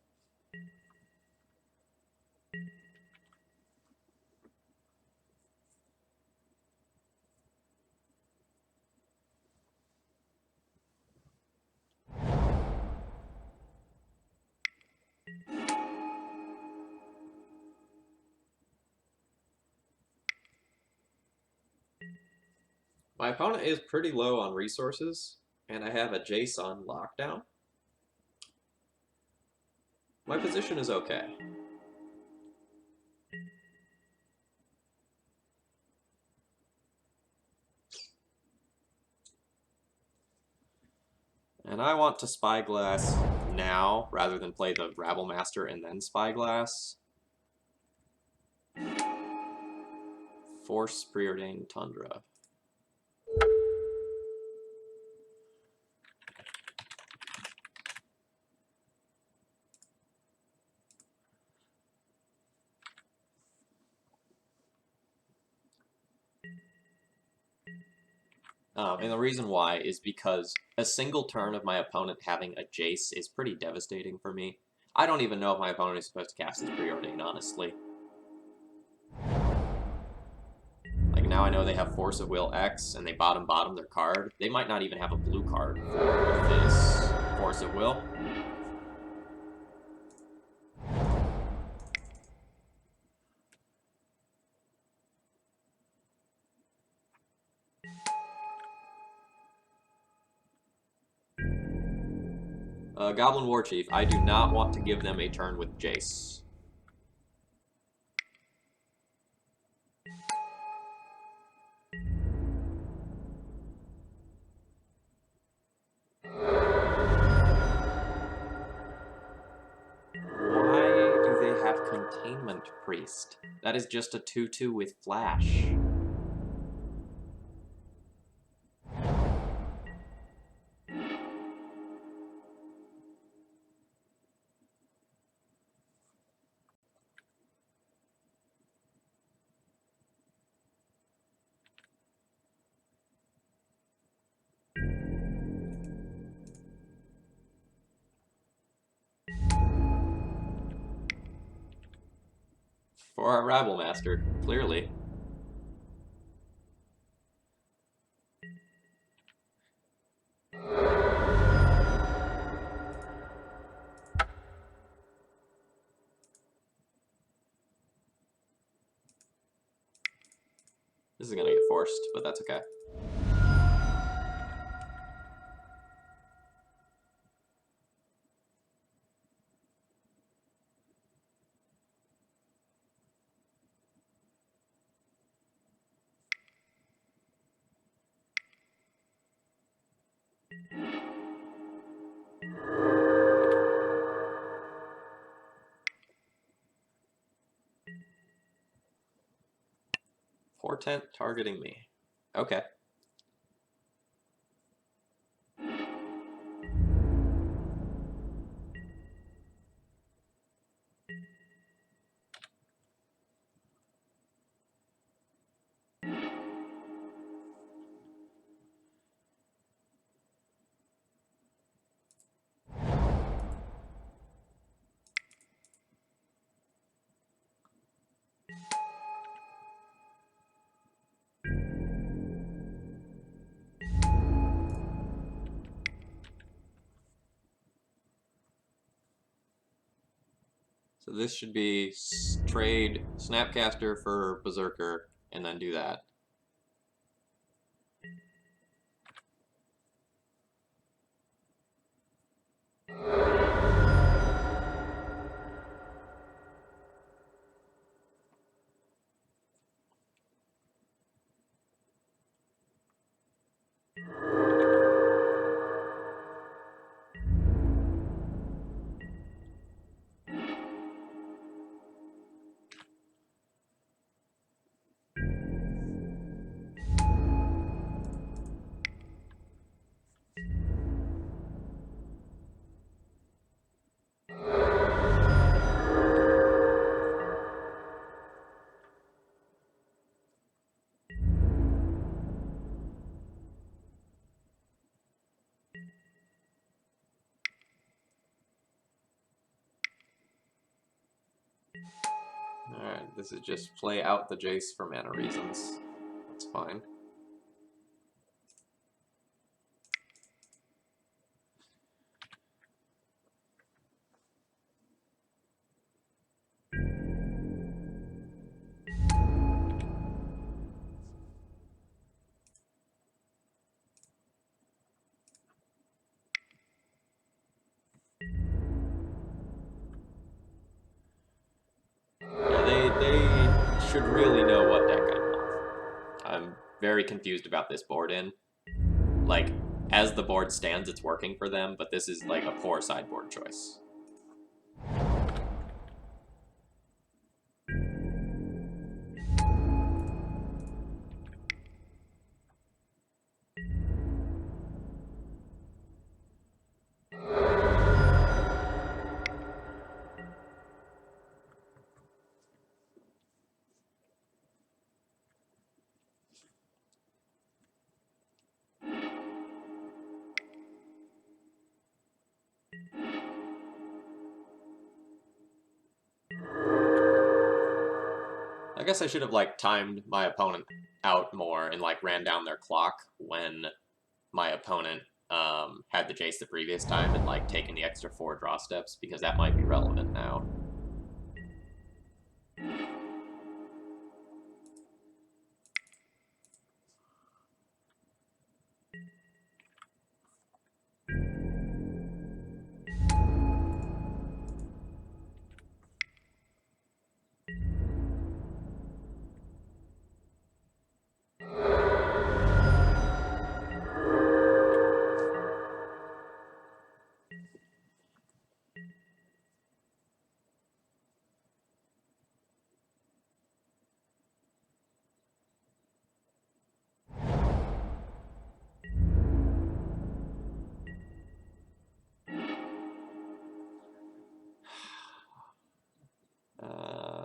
My opponent is pretty low on resources, and I have a Jace on lockdown. My position is okay. And I want to Spyglass now, rather than play the Rabble Master and then Spyglass. Force Preordained Tundra. And the reason why is because a single turn of my opponent having a Jace is pretty devastating for me. I don't even know if my opponent is supposed to cast his Preordain, honestly. Like, now I know they have Force of Will X, and they bottom their card. They might not even have a blue card for this Force of Will. Goblin Warchief, I do not want to give them a turn with Jace. Why do they have Containment Priest? That is just a 2/2 with Flash. For our Rabble Master, clearly. This is gonna get forced, but that's okay. Portent targeting me. Okay. So this should be trade Snapcaster for Berserker, and then do that. Alright, this is just play out the Jace for mana reasons. That's fine. very confused about this board in. Like, as the board stands, it's working for them, but this is like a poor sideboard choice. I guess I should have like timed my opponent out more and like ran down their clock when my opponent had the Jace the previous time and like taken the extra 4 draw steps, because that might be relevant now.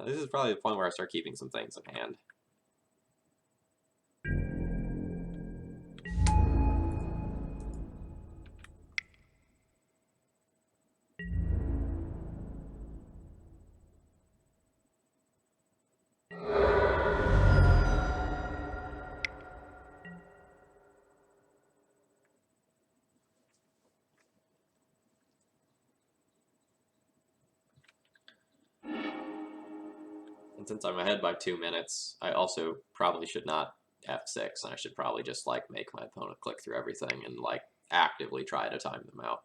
This is probably the point where I start keeping some things in hand. And since I'm ahead by 2 minutes, I also probably should not F6, and I should probably just like make my opponent click through everything and like actively try to time them out.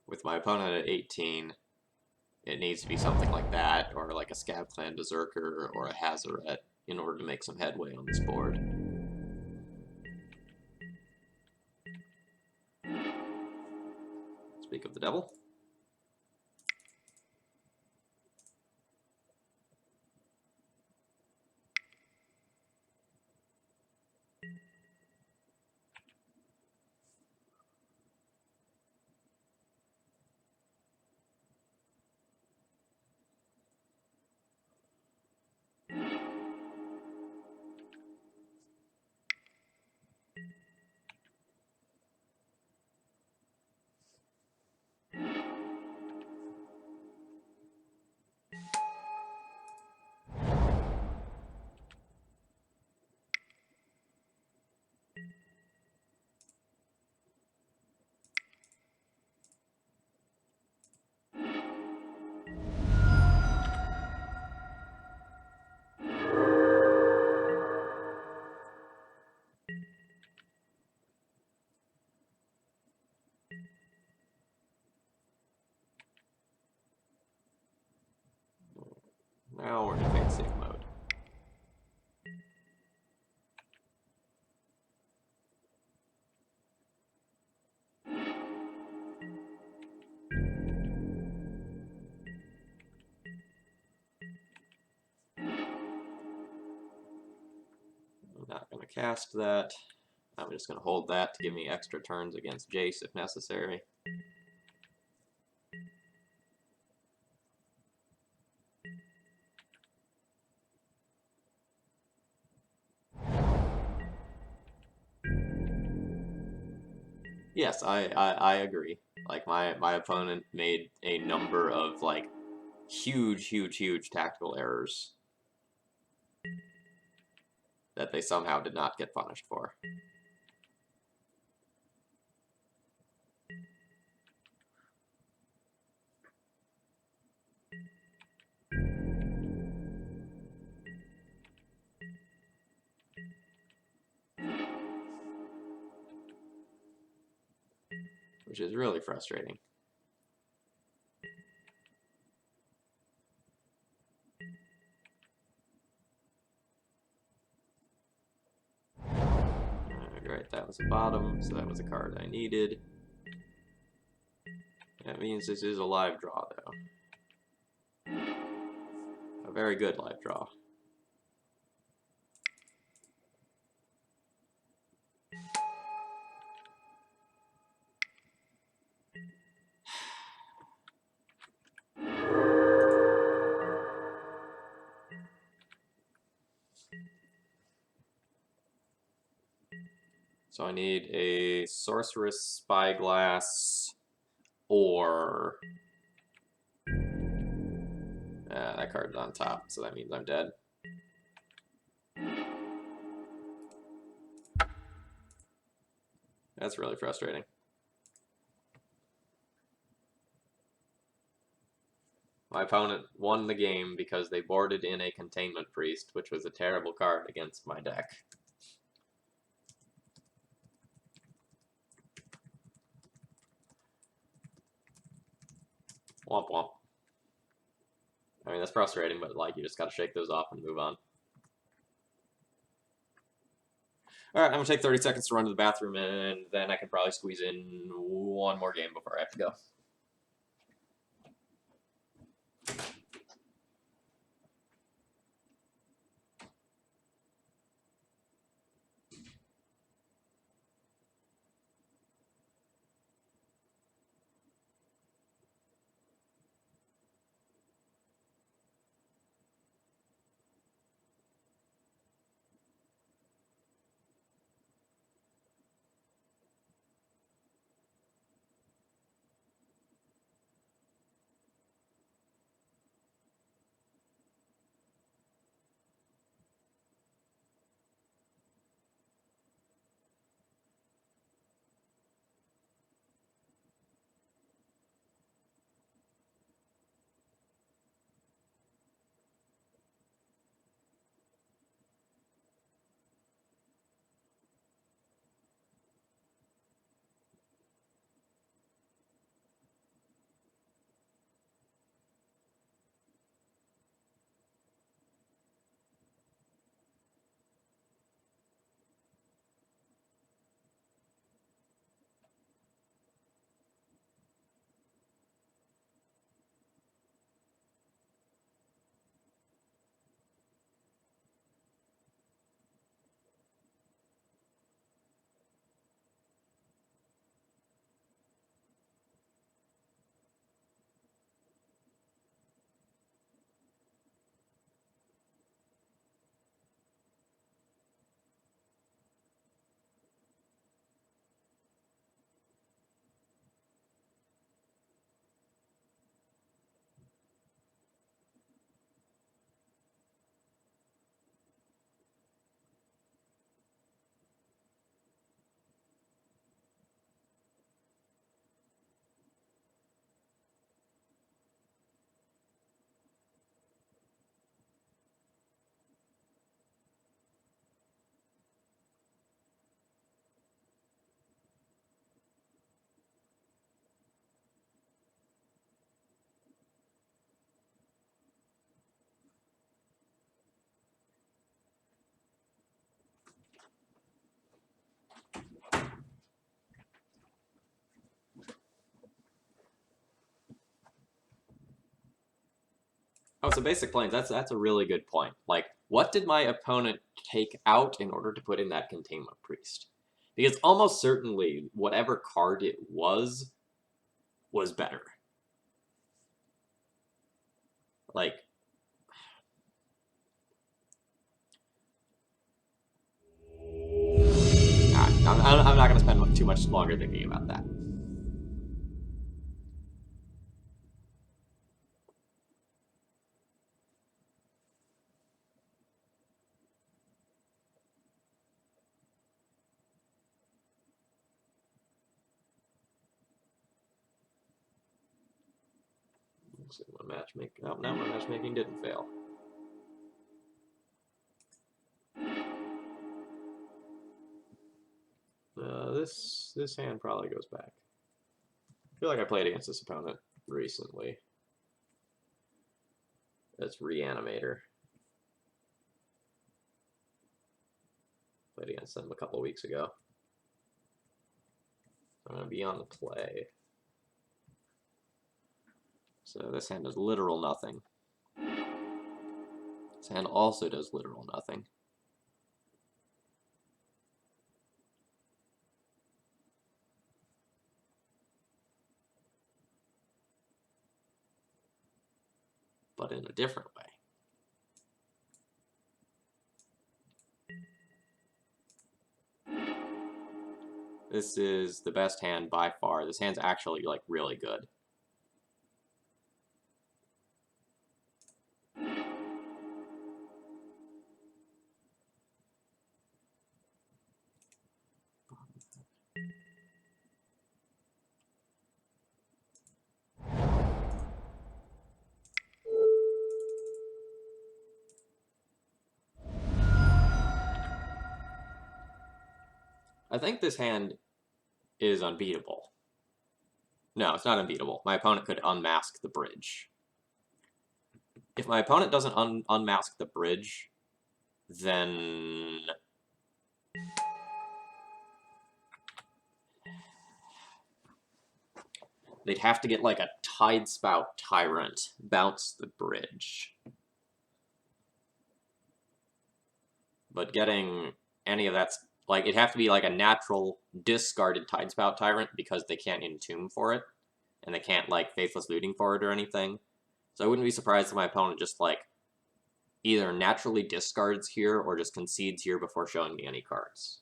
With my opponent at 18, it needs to be something like that, or like a Scab Clan Berserker or a Hazaret in order to make some headway on this board. Speak of the devil. Now we're in defensive mode. I'm not going to cast that. I'm just going to hold that to give me extra turns against Jace if necessary. Yes, I agree. Like, my opponent made a number of, like, huge tactical errors that they somehow did not get punished for. which is really frustrating. Alright, that was the bottom, so that was a card I needed. That means this is a live draw, though. A very good live draw. So I need a Sorceress Spyglass or... that card's on top, so that means I'm dead. That's really frustrating. My opponent won the game because they boarded in a Containment Priest, which was a terrible card against my deck. Womp womp. I mean, that's frustrating, but like, you just gotta shake those off and move on. Alright, I'm gonna take 30 seconds to run to the bathroom, and then I can probably squeeze in one more game before I have to go. Oh, so basic planes, that's a really good point. Like, what did my opponent take out in order to put in that Containment Priest? Because almost certainly, whatever card it was better. Like, I'm not going to spend too much longer thinking about that. Let's see, my matchmaking. Oh, no, my matchmaking didn't fail. This hand probably goes back. feel like I played against this opponent recently. That's Reanimator. Played against them a couple weeks ago. I'm going to be on the play. So this hand does literal nothing. This hand also does literal nothing. But in a different way. This is the best hand by far. This hand's actually, like, really good. I think this hand is unbeatable. No, it's not unbeatable. My opponent could unmask the bridge. If my opponent doesn't unmask the bridge, then they'd have to get like a Tidespout Tyrant, bounce the bridge. But getting any of that's like it'd have to be like a natural discarded Tidespout Tyrant because they can't entomb for it, and they can't like Faithless Looting for it or anything. So I wouldn't be surprised if my opponent just like either naturally discards here or just concedes here before showing me any cards.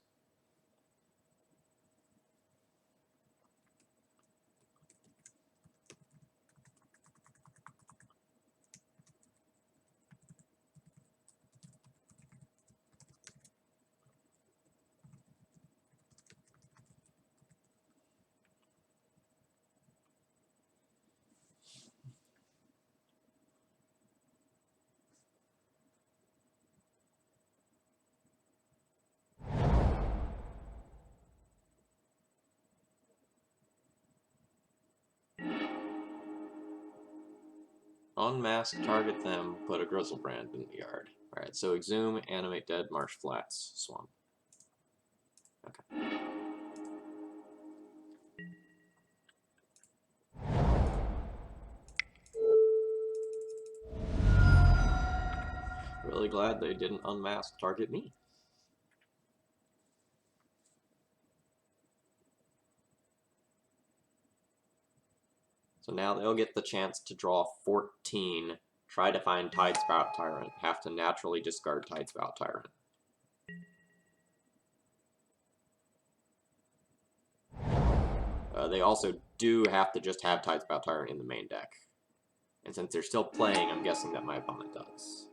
Unmask, target them, put a Grizzlebrand in the yard. Alright, so Exhume, Animate Dead, Marsh Flats, Swamp. Okay. Really glad they didn't unmask target me. So now they'll get the chance to draw 14, try to find Tidespout Tyrant, have to naturally discard Tidespout Tyrant. They also do have to just have Tidespout Tyrant in the main deck. And since they're still playing, I'm guessing that my opponent does.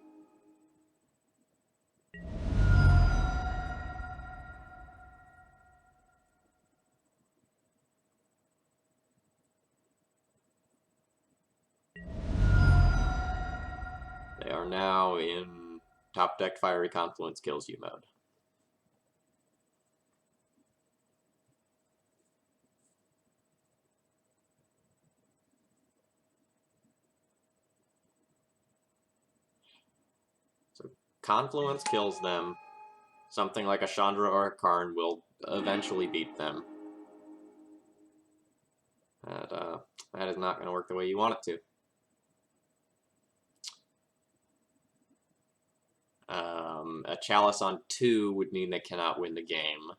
They are now in top deck Fiery Confluence kills you mode. So Confluence kills them. Something like a Chandra or a Karn will eventually beat them. That is not going to work the way you want it to. A Chalice on 2 would mean they cannot win the game.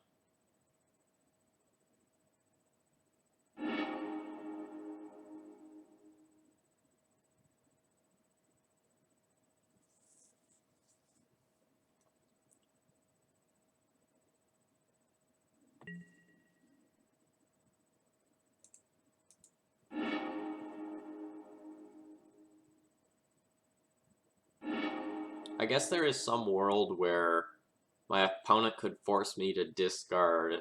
I guess there is some world where my opponent could force me to discard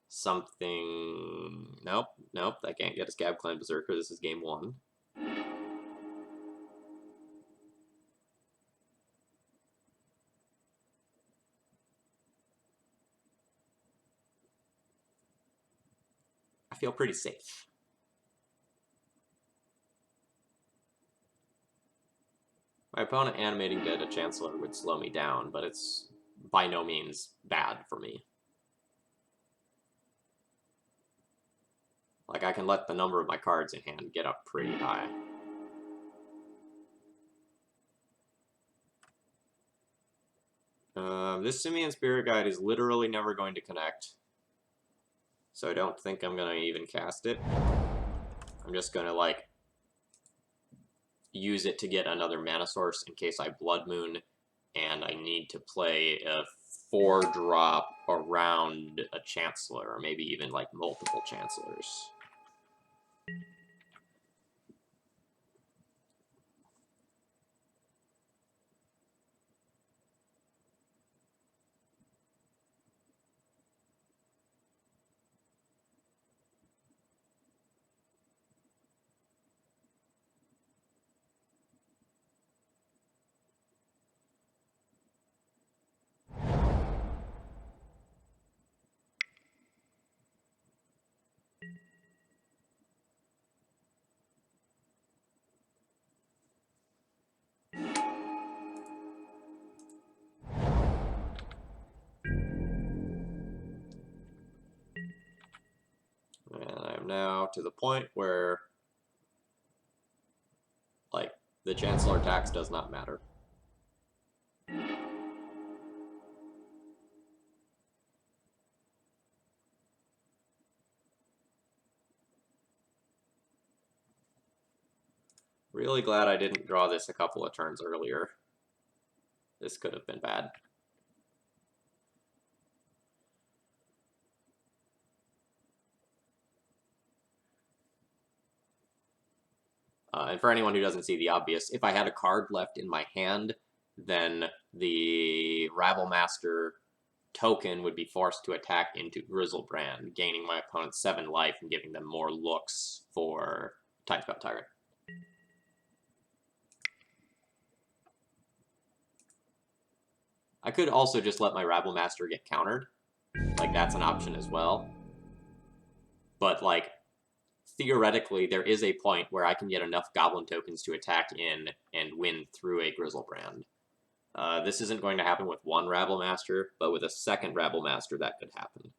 something. Nope, I can't get a Scab Clan Berserker. This is game 1. I feel pretty safe. My opponent animating dead a Chancellor would slow me down, but it's by no means bad for me. Like, I can let the number of my cards in hand get up pretty high. This Simian Spirit Guide is literally never going to connect. So I don't think I'm going to even cast it. I'm just going to, like, use it to get another mana source in case I Blood Moon and I need to play a 4-drop around a Chancellor, or maybe even, like, multiple Chancellors. And I'm now to the point where, like, the Chancellor tax does not matter. Really glad I didn't draw this a couple of turns earlier. This could have been bad. And for anyone who doesn't see the obvious, if I had a card left in my hand, then the Rabblemaster token would be forced to attack into Grizzlebrand, gaining my opponent 7 life and giving them more looks for Tidespout Tyrant. I could also just let my Rabblemaster get countered. Like, that's an option as well. But, like, theoretically, there is a point where I can get enough Goblin tokens to attack in and win through a Grizzlebrand. This isn't going to happen with one Rabblemaster, but with a second Rabblemaster, that could happen.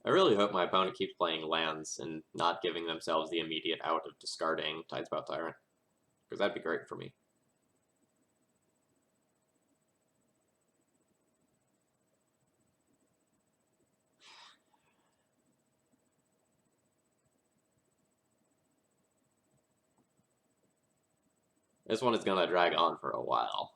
I really hope my opponent keeps playing lands and not giving themselves the immediate out of discarding Tidespout Tyrant, because that'd be great for me. This one is going to drag on for a while.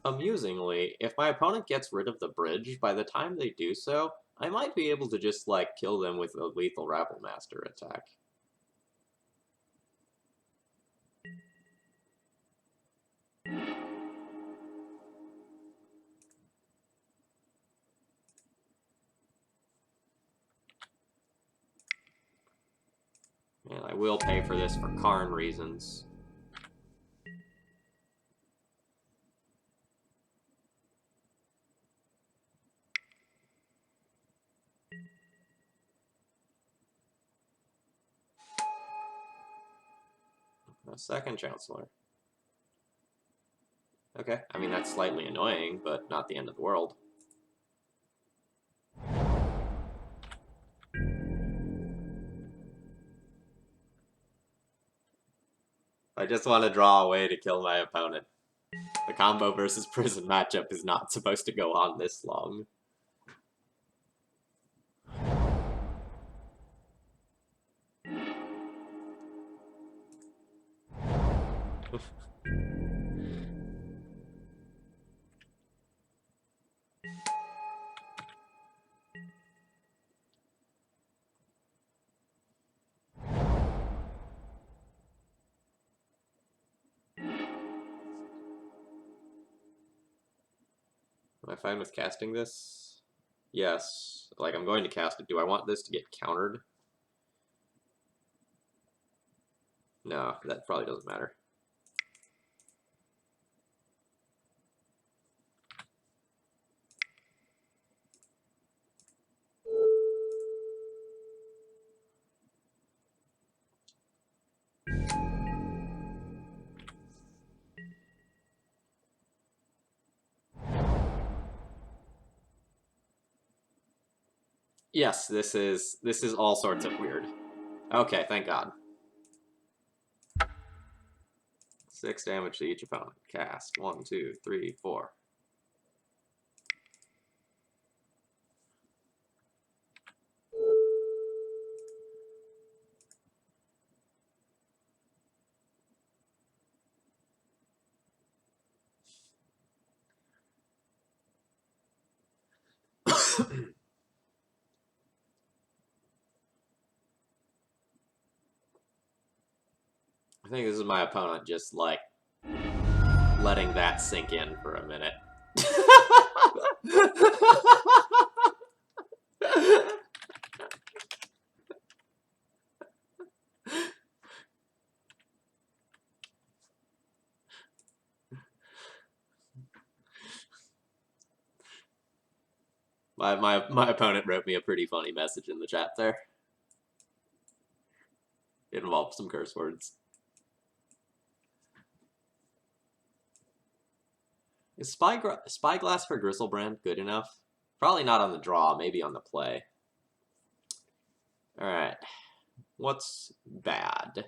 Amusingly, if my opponent gets rid of the bridge, by the time they do so, I might be able to just, like, kill them with a lethal Rabblemaster attack. And I will pay for this for Karn reasons. A second Chancellor. Okay, I mean, that's slightly annoying, but not the end of the world. I just want to draw a way to kill my opponent. The combo versus prison matchup is not supposed to go on this long. fine with casting this? Yes. Like, I'm going to cast it. Do I want this to get countered? No, that probably doesn't matter. Yes, this is all sorts of weird. Okay, thank God. 6 damage to each opponent. Cast. 1, 2, 3, 4. I think this is my opponent just, like, letting that sink in for a minute. My opponent wrote me a pretty funny message in the chat there. It involved some curse words. Is Spyglass for Gristlebrand good enough? Probably not on the draw, maybe on the play. Alright. What's bad?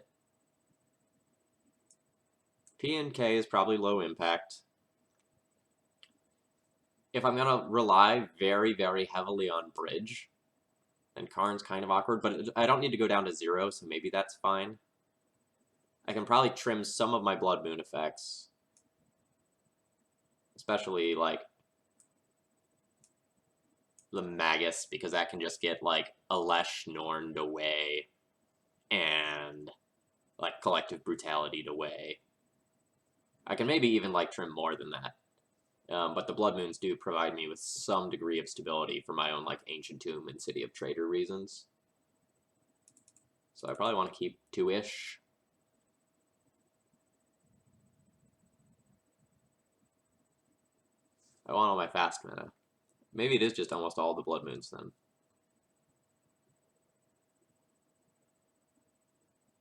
P and K is probably low impact. If I'm going to rely very, very heavily on Bridge, then Karn's kind of awkward, but I don't need to go down to 0, so maybe that's fine. I can probably trim some of my Blood Moon effects. Especially, like, the Magus, because that can just get, like, Alesh Norned away, and, like, Collective Brutality away. I can maybe even, like, trim more than that. But the Blood Moons do provide me with some degree of stability for my own, like, Ancient Tomb and City of Trader reasons. So I probably want to keep 2-ish. I want all my fast mana. Maybe it is just almost all the Blood Moons, then.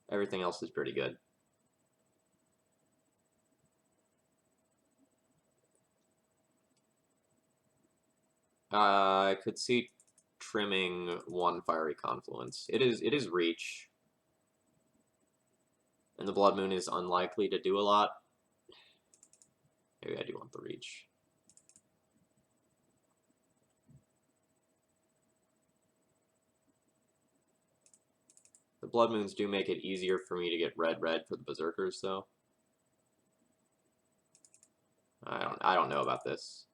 Everything else is pretty good. I could see trimming 1 Fiery Confluence. It is reach. And the Blood Moon is unlikely to do a lot. Maybe I do want the reach. The Blood Moons do make it easier for me to get red for the Berserkers, though. I don't know about this.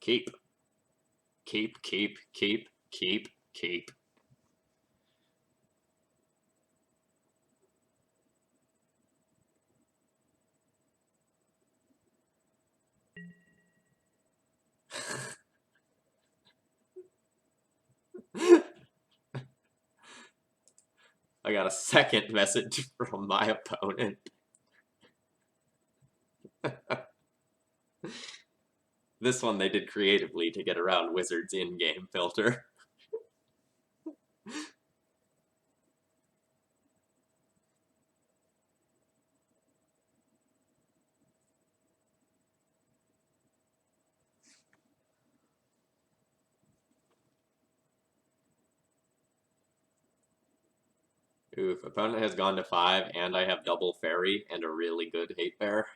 Keep. Keep, keep, keep, keep, keep. I got a second message from my opponent. This one they did creatively to get around Wizard's in-game filter. Oof, opponent has gone to 5, and I have double fairy and a really good hate bear.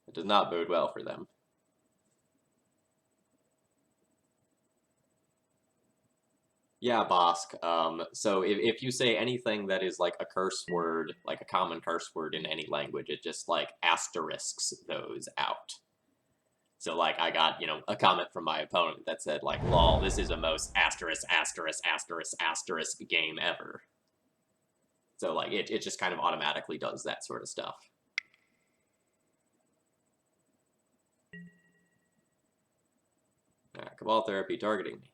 It does not bode well for them. Yeah, Bosk. So if you say anything that is like a curse word, like a common curse word in any language, it just like asterisks those out. So like I got, a comment from my opponent that said like, lol, this is the most asterisk, asterisk, asterisk, asterisk game ever. So like it just kind of automatically does that sort of stuff. Cabal therapy targeting me.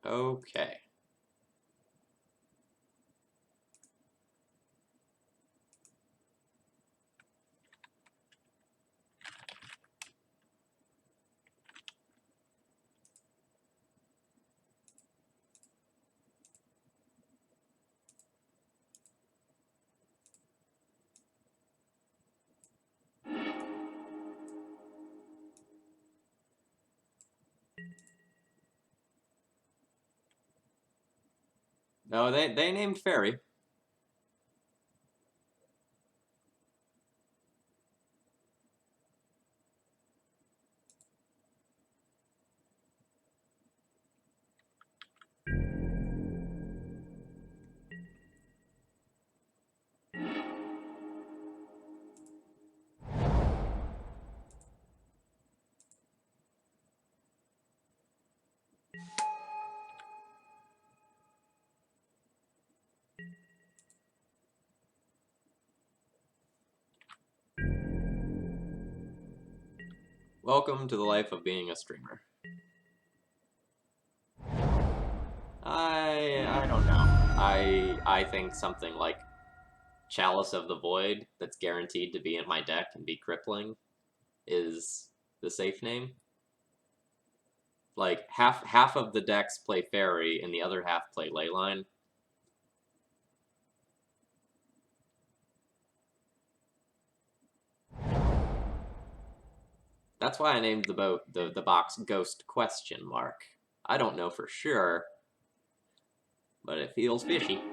Okay. No, they named Fairy. Welcome to the life of being a streamer. I don't know. I think something like Chalice of the Void that's guaranteed to be in my deck and be crippling is the safe name. Like half of the decks play Fairy and the other half play Leyline. That's why I named the box Ghost question mark. I don't know for sure, but it feels fishy.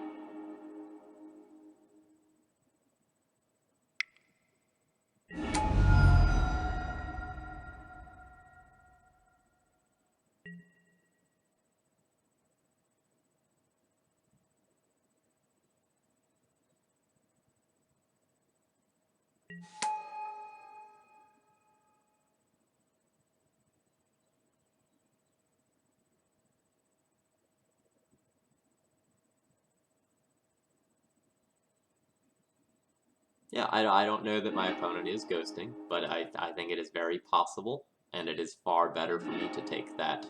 Yeah, I don't know that my opponent is ghosting, but I think it is very possible, and it is far better for me to take that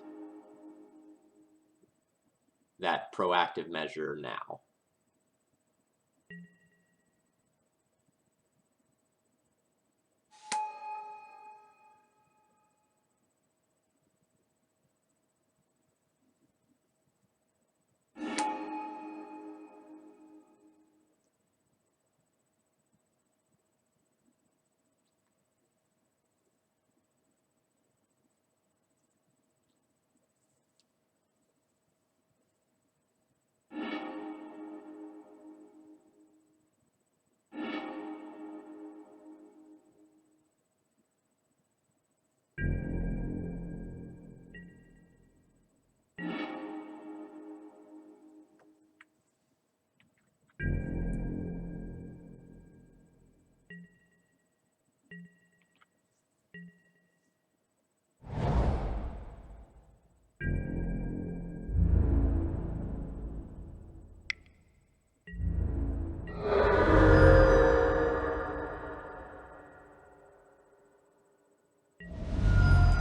proactive measure now.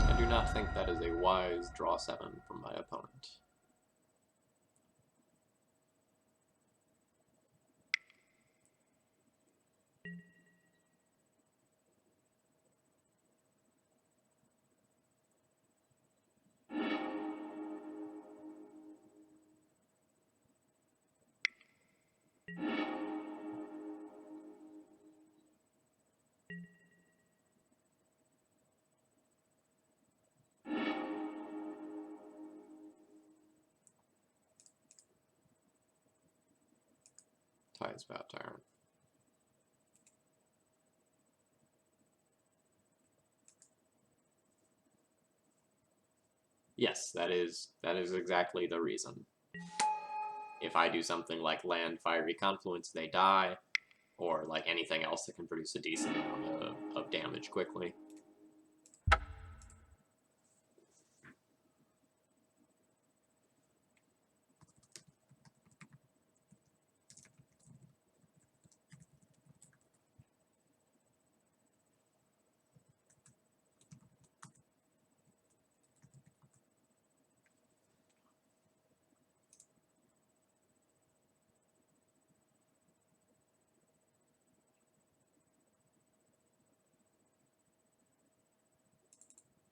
I do not think that is a wise draw 7 from my opponent. Tidespout Tyrant. Yes, that is exactly the reason. If I do something like land Fiery Confluence, they die, or like anything else that can produce a decent amount of damage quickly.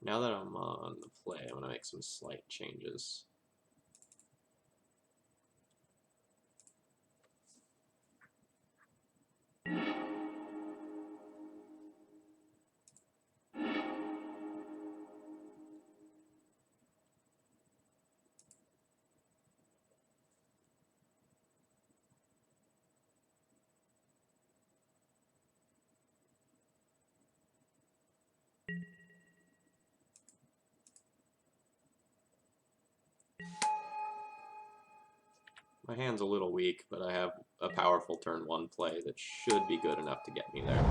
Now that I'm on the play, I'm going to make some slight changes. My hand's a little weak, but I have a powerful turn 1 play that should be good enough to get me there.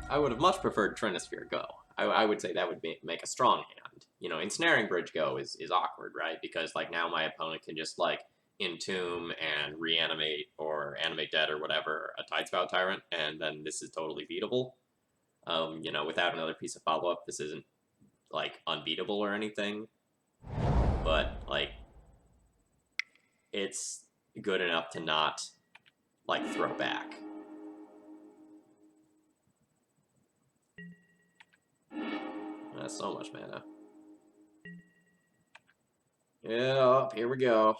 I would have much preferred Trinisphere Go. I would say that would make a strong hand. You know, Ensnaring Bridge Go is awkward, right? Because, like, now my opponent can just, like, Entomb and reanimate or animate dead or whatever a Tidespout Tyrant, and then this is totally beatable. You know, without another piece of follow-up, this isn't, like, unbeatable or anything. But, like, it's good enough to not, like, throw back. That's so much mana. Yeah, here we go.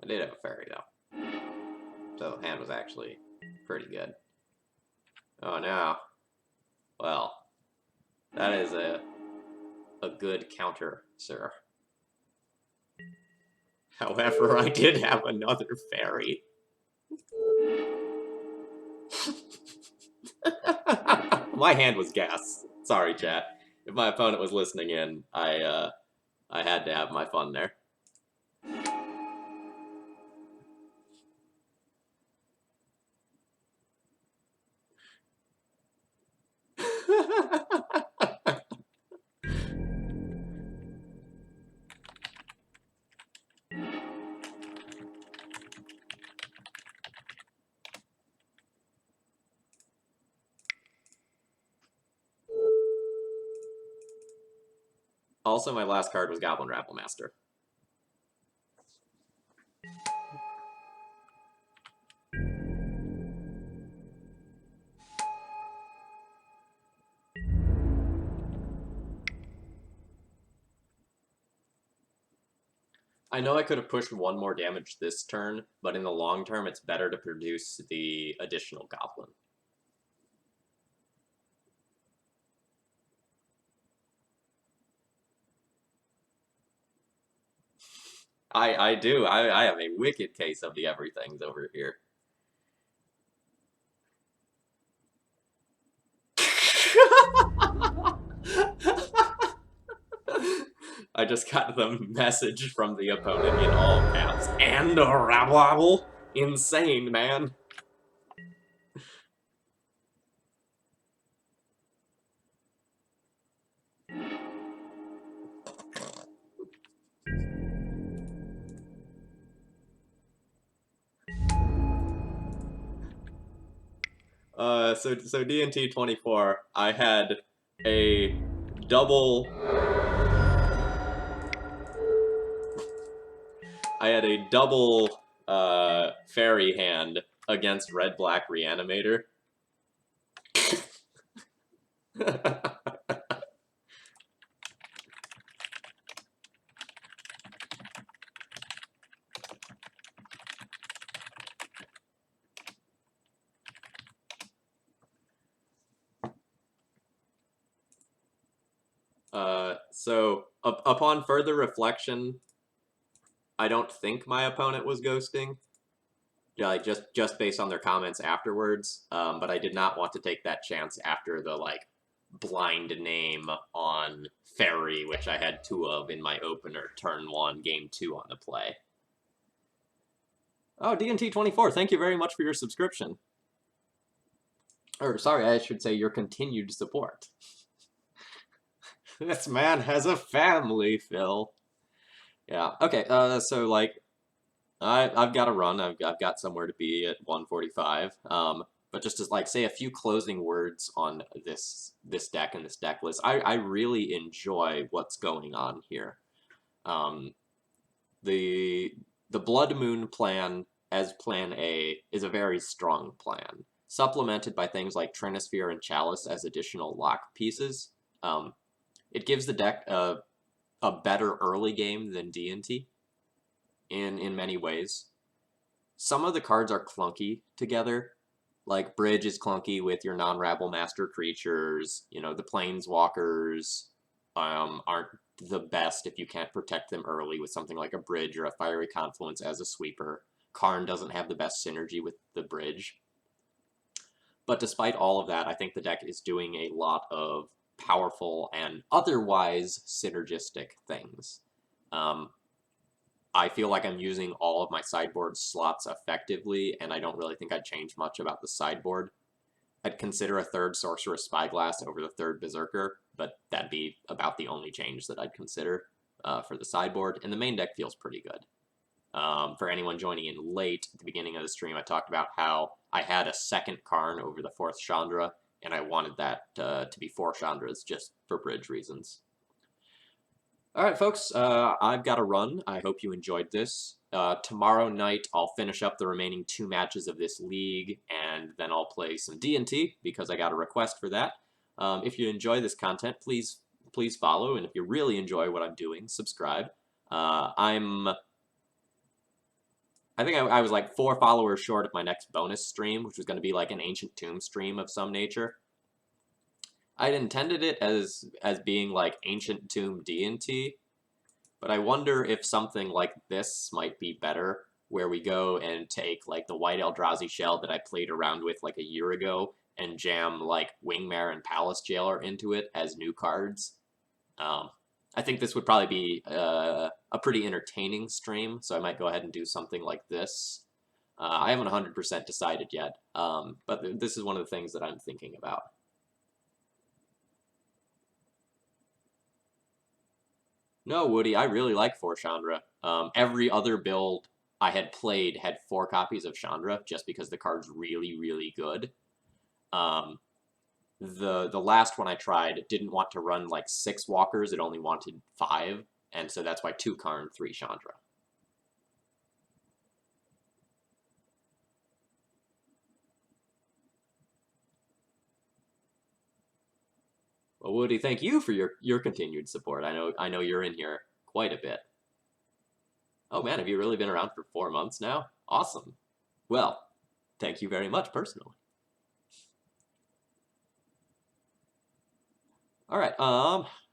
I did have a fairy, though. So the hand was actually pretty good. Oh, no. Well, that is a good counter, sir. However, I did have another fairy. My hand was gas. Sorry, chat. If my opponent was listening in, I had to have my fun there. Also, my last card was Goblin Rabblemaster. I know I could have pushed one more damage this turn, but in the long term, it's better to produce the additional goblin. I do. I have a wicked case of the everythings over here. I just got the message from the opponent in all caps. And a rabble. Insane, man. So D&T 24, I had a double fairy hand against red black reanimator. So upon further reflection, I don't think my opponent was ghosting. Yeah, like just based on their comments afterwards. But I did not want to take that chance after the like blind name on Fairy, which I had 2 of in my opener, turn 1, game 2 on the play. Oh, D&T 24, thank you very much for your subscription. Or sorry, I should say your continued support. This man has a family, Phil. Yeah. Okay. So like, I've got to run. I've got somewhere to be at 1:45. But just to like say a few closing words on this deck and this deck list, I really enjoy what's going on here. The Blood Moon plan as Plan A is a very strong plan, supplemented by things like Trinisphere and Chalice as additional lock pieces. It gives the deck a better early game than D&T in many ways. Some of the cards are clunky together. Like Bridge is clunky with your non-Rabble Master creatures. You know, the Planeswalkers aren't the best if you can't protect them early with something like a Bridge or a Fiery Confluence as a sweeper. Karn doesn't have the best synergy with the Bridge. But despite all of that, I think the deck is doing a lot of powerful and otherwise synergistic things. I feel like I'm using all of my sideboard slots effectively, and I don't really think I'd change much about the sideboard. I'd consider a 3rd Sorcerous Spyglass over the 3rd Berserker, but that'd be about the only change that I'd consider for the sideboard, and the main deck feels pretty good. For anyone joining in late, at the beginning of the stream, I talked about how I had a 2nd Karn over the 4th Chandra, and I wanted that to be 4 Chandras just for bridge reasons. All right, folks, I've got to run. I hope you enjoyed this. Tomorrow night, I'll finish up the remaining 2 matches of this league, and then I'll play some D&T, because I got a request for that. If you enjoy this content, please follow, and if you really enjoy what I'm doing, subscribe. I think I was like 4 followers short of my next bonus stream, which was going to be like an Ancient Tomb stream of some nature. I'd intended it as being like Ancient Tomb D&T, but I wonder if something like this might be better, where we go and take like the White Eldrazi shell that I played around with like a year ago and jam like Wingmare and Palace Jailer into it as new cards. I think this would probably be a pretty entertaining stream, so I might go ahead and do something like this. I haven't 100% decided yet, but this is one of the things that I'm thinking about. No, Woody, I really like 4 Chandra. Every other build I had played had 4 copies of Chandra, just because the card's really, really good. The last one I tried didn't want to run like 6 walkers, it only wanted 5, and so that's why 2 Karn, 3 Chandra. Well, Woody, thank you for your continued support. I know you're in here quite a bit. Oh man, have you really been around for 4 months now? Awesome. Well, thank you very much personally. All right,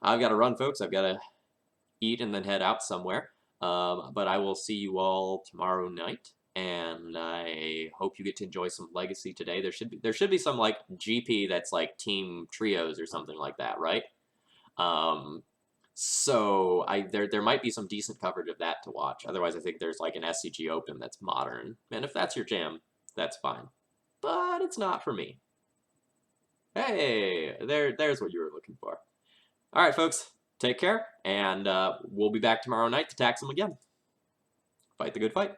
I've got to run, folks. I've got to eat and then head out somewhere. But I will see you all tomorrow night, and I hope you get to enjoy some Legacy today. There should be some like GP that's like team trios or something like that, right? Um, so there might be some decent coverage of that to watch. Otherwise, I think there's like an SCG Open that's modern, and if that's your jam, that's fine. But it's not for me. Hey, there's what you were looking for. All right, folks, take care, and we'll be back tomorrow night to tax them again. Fight the good fight.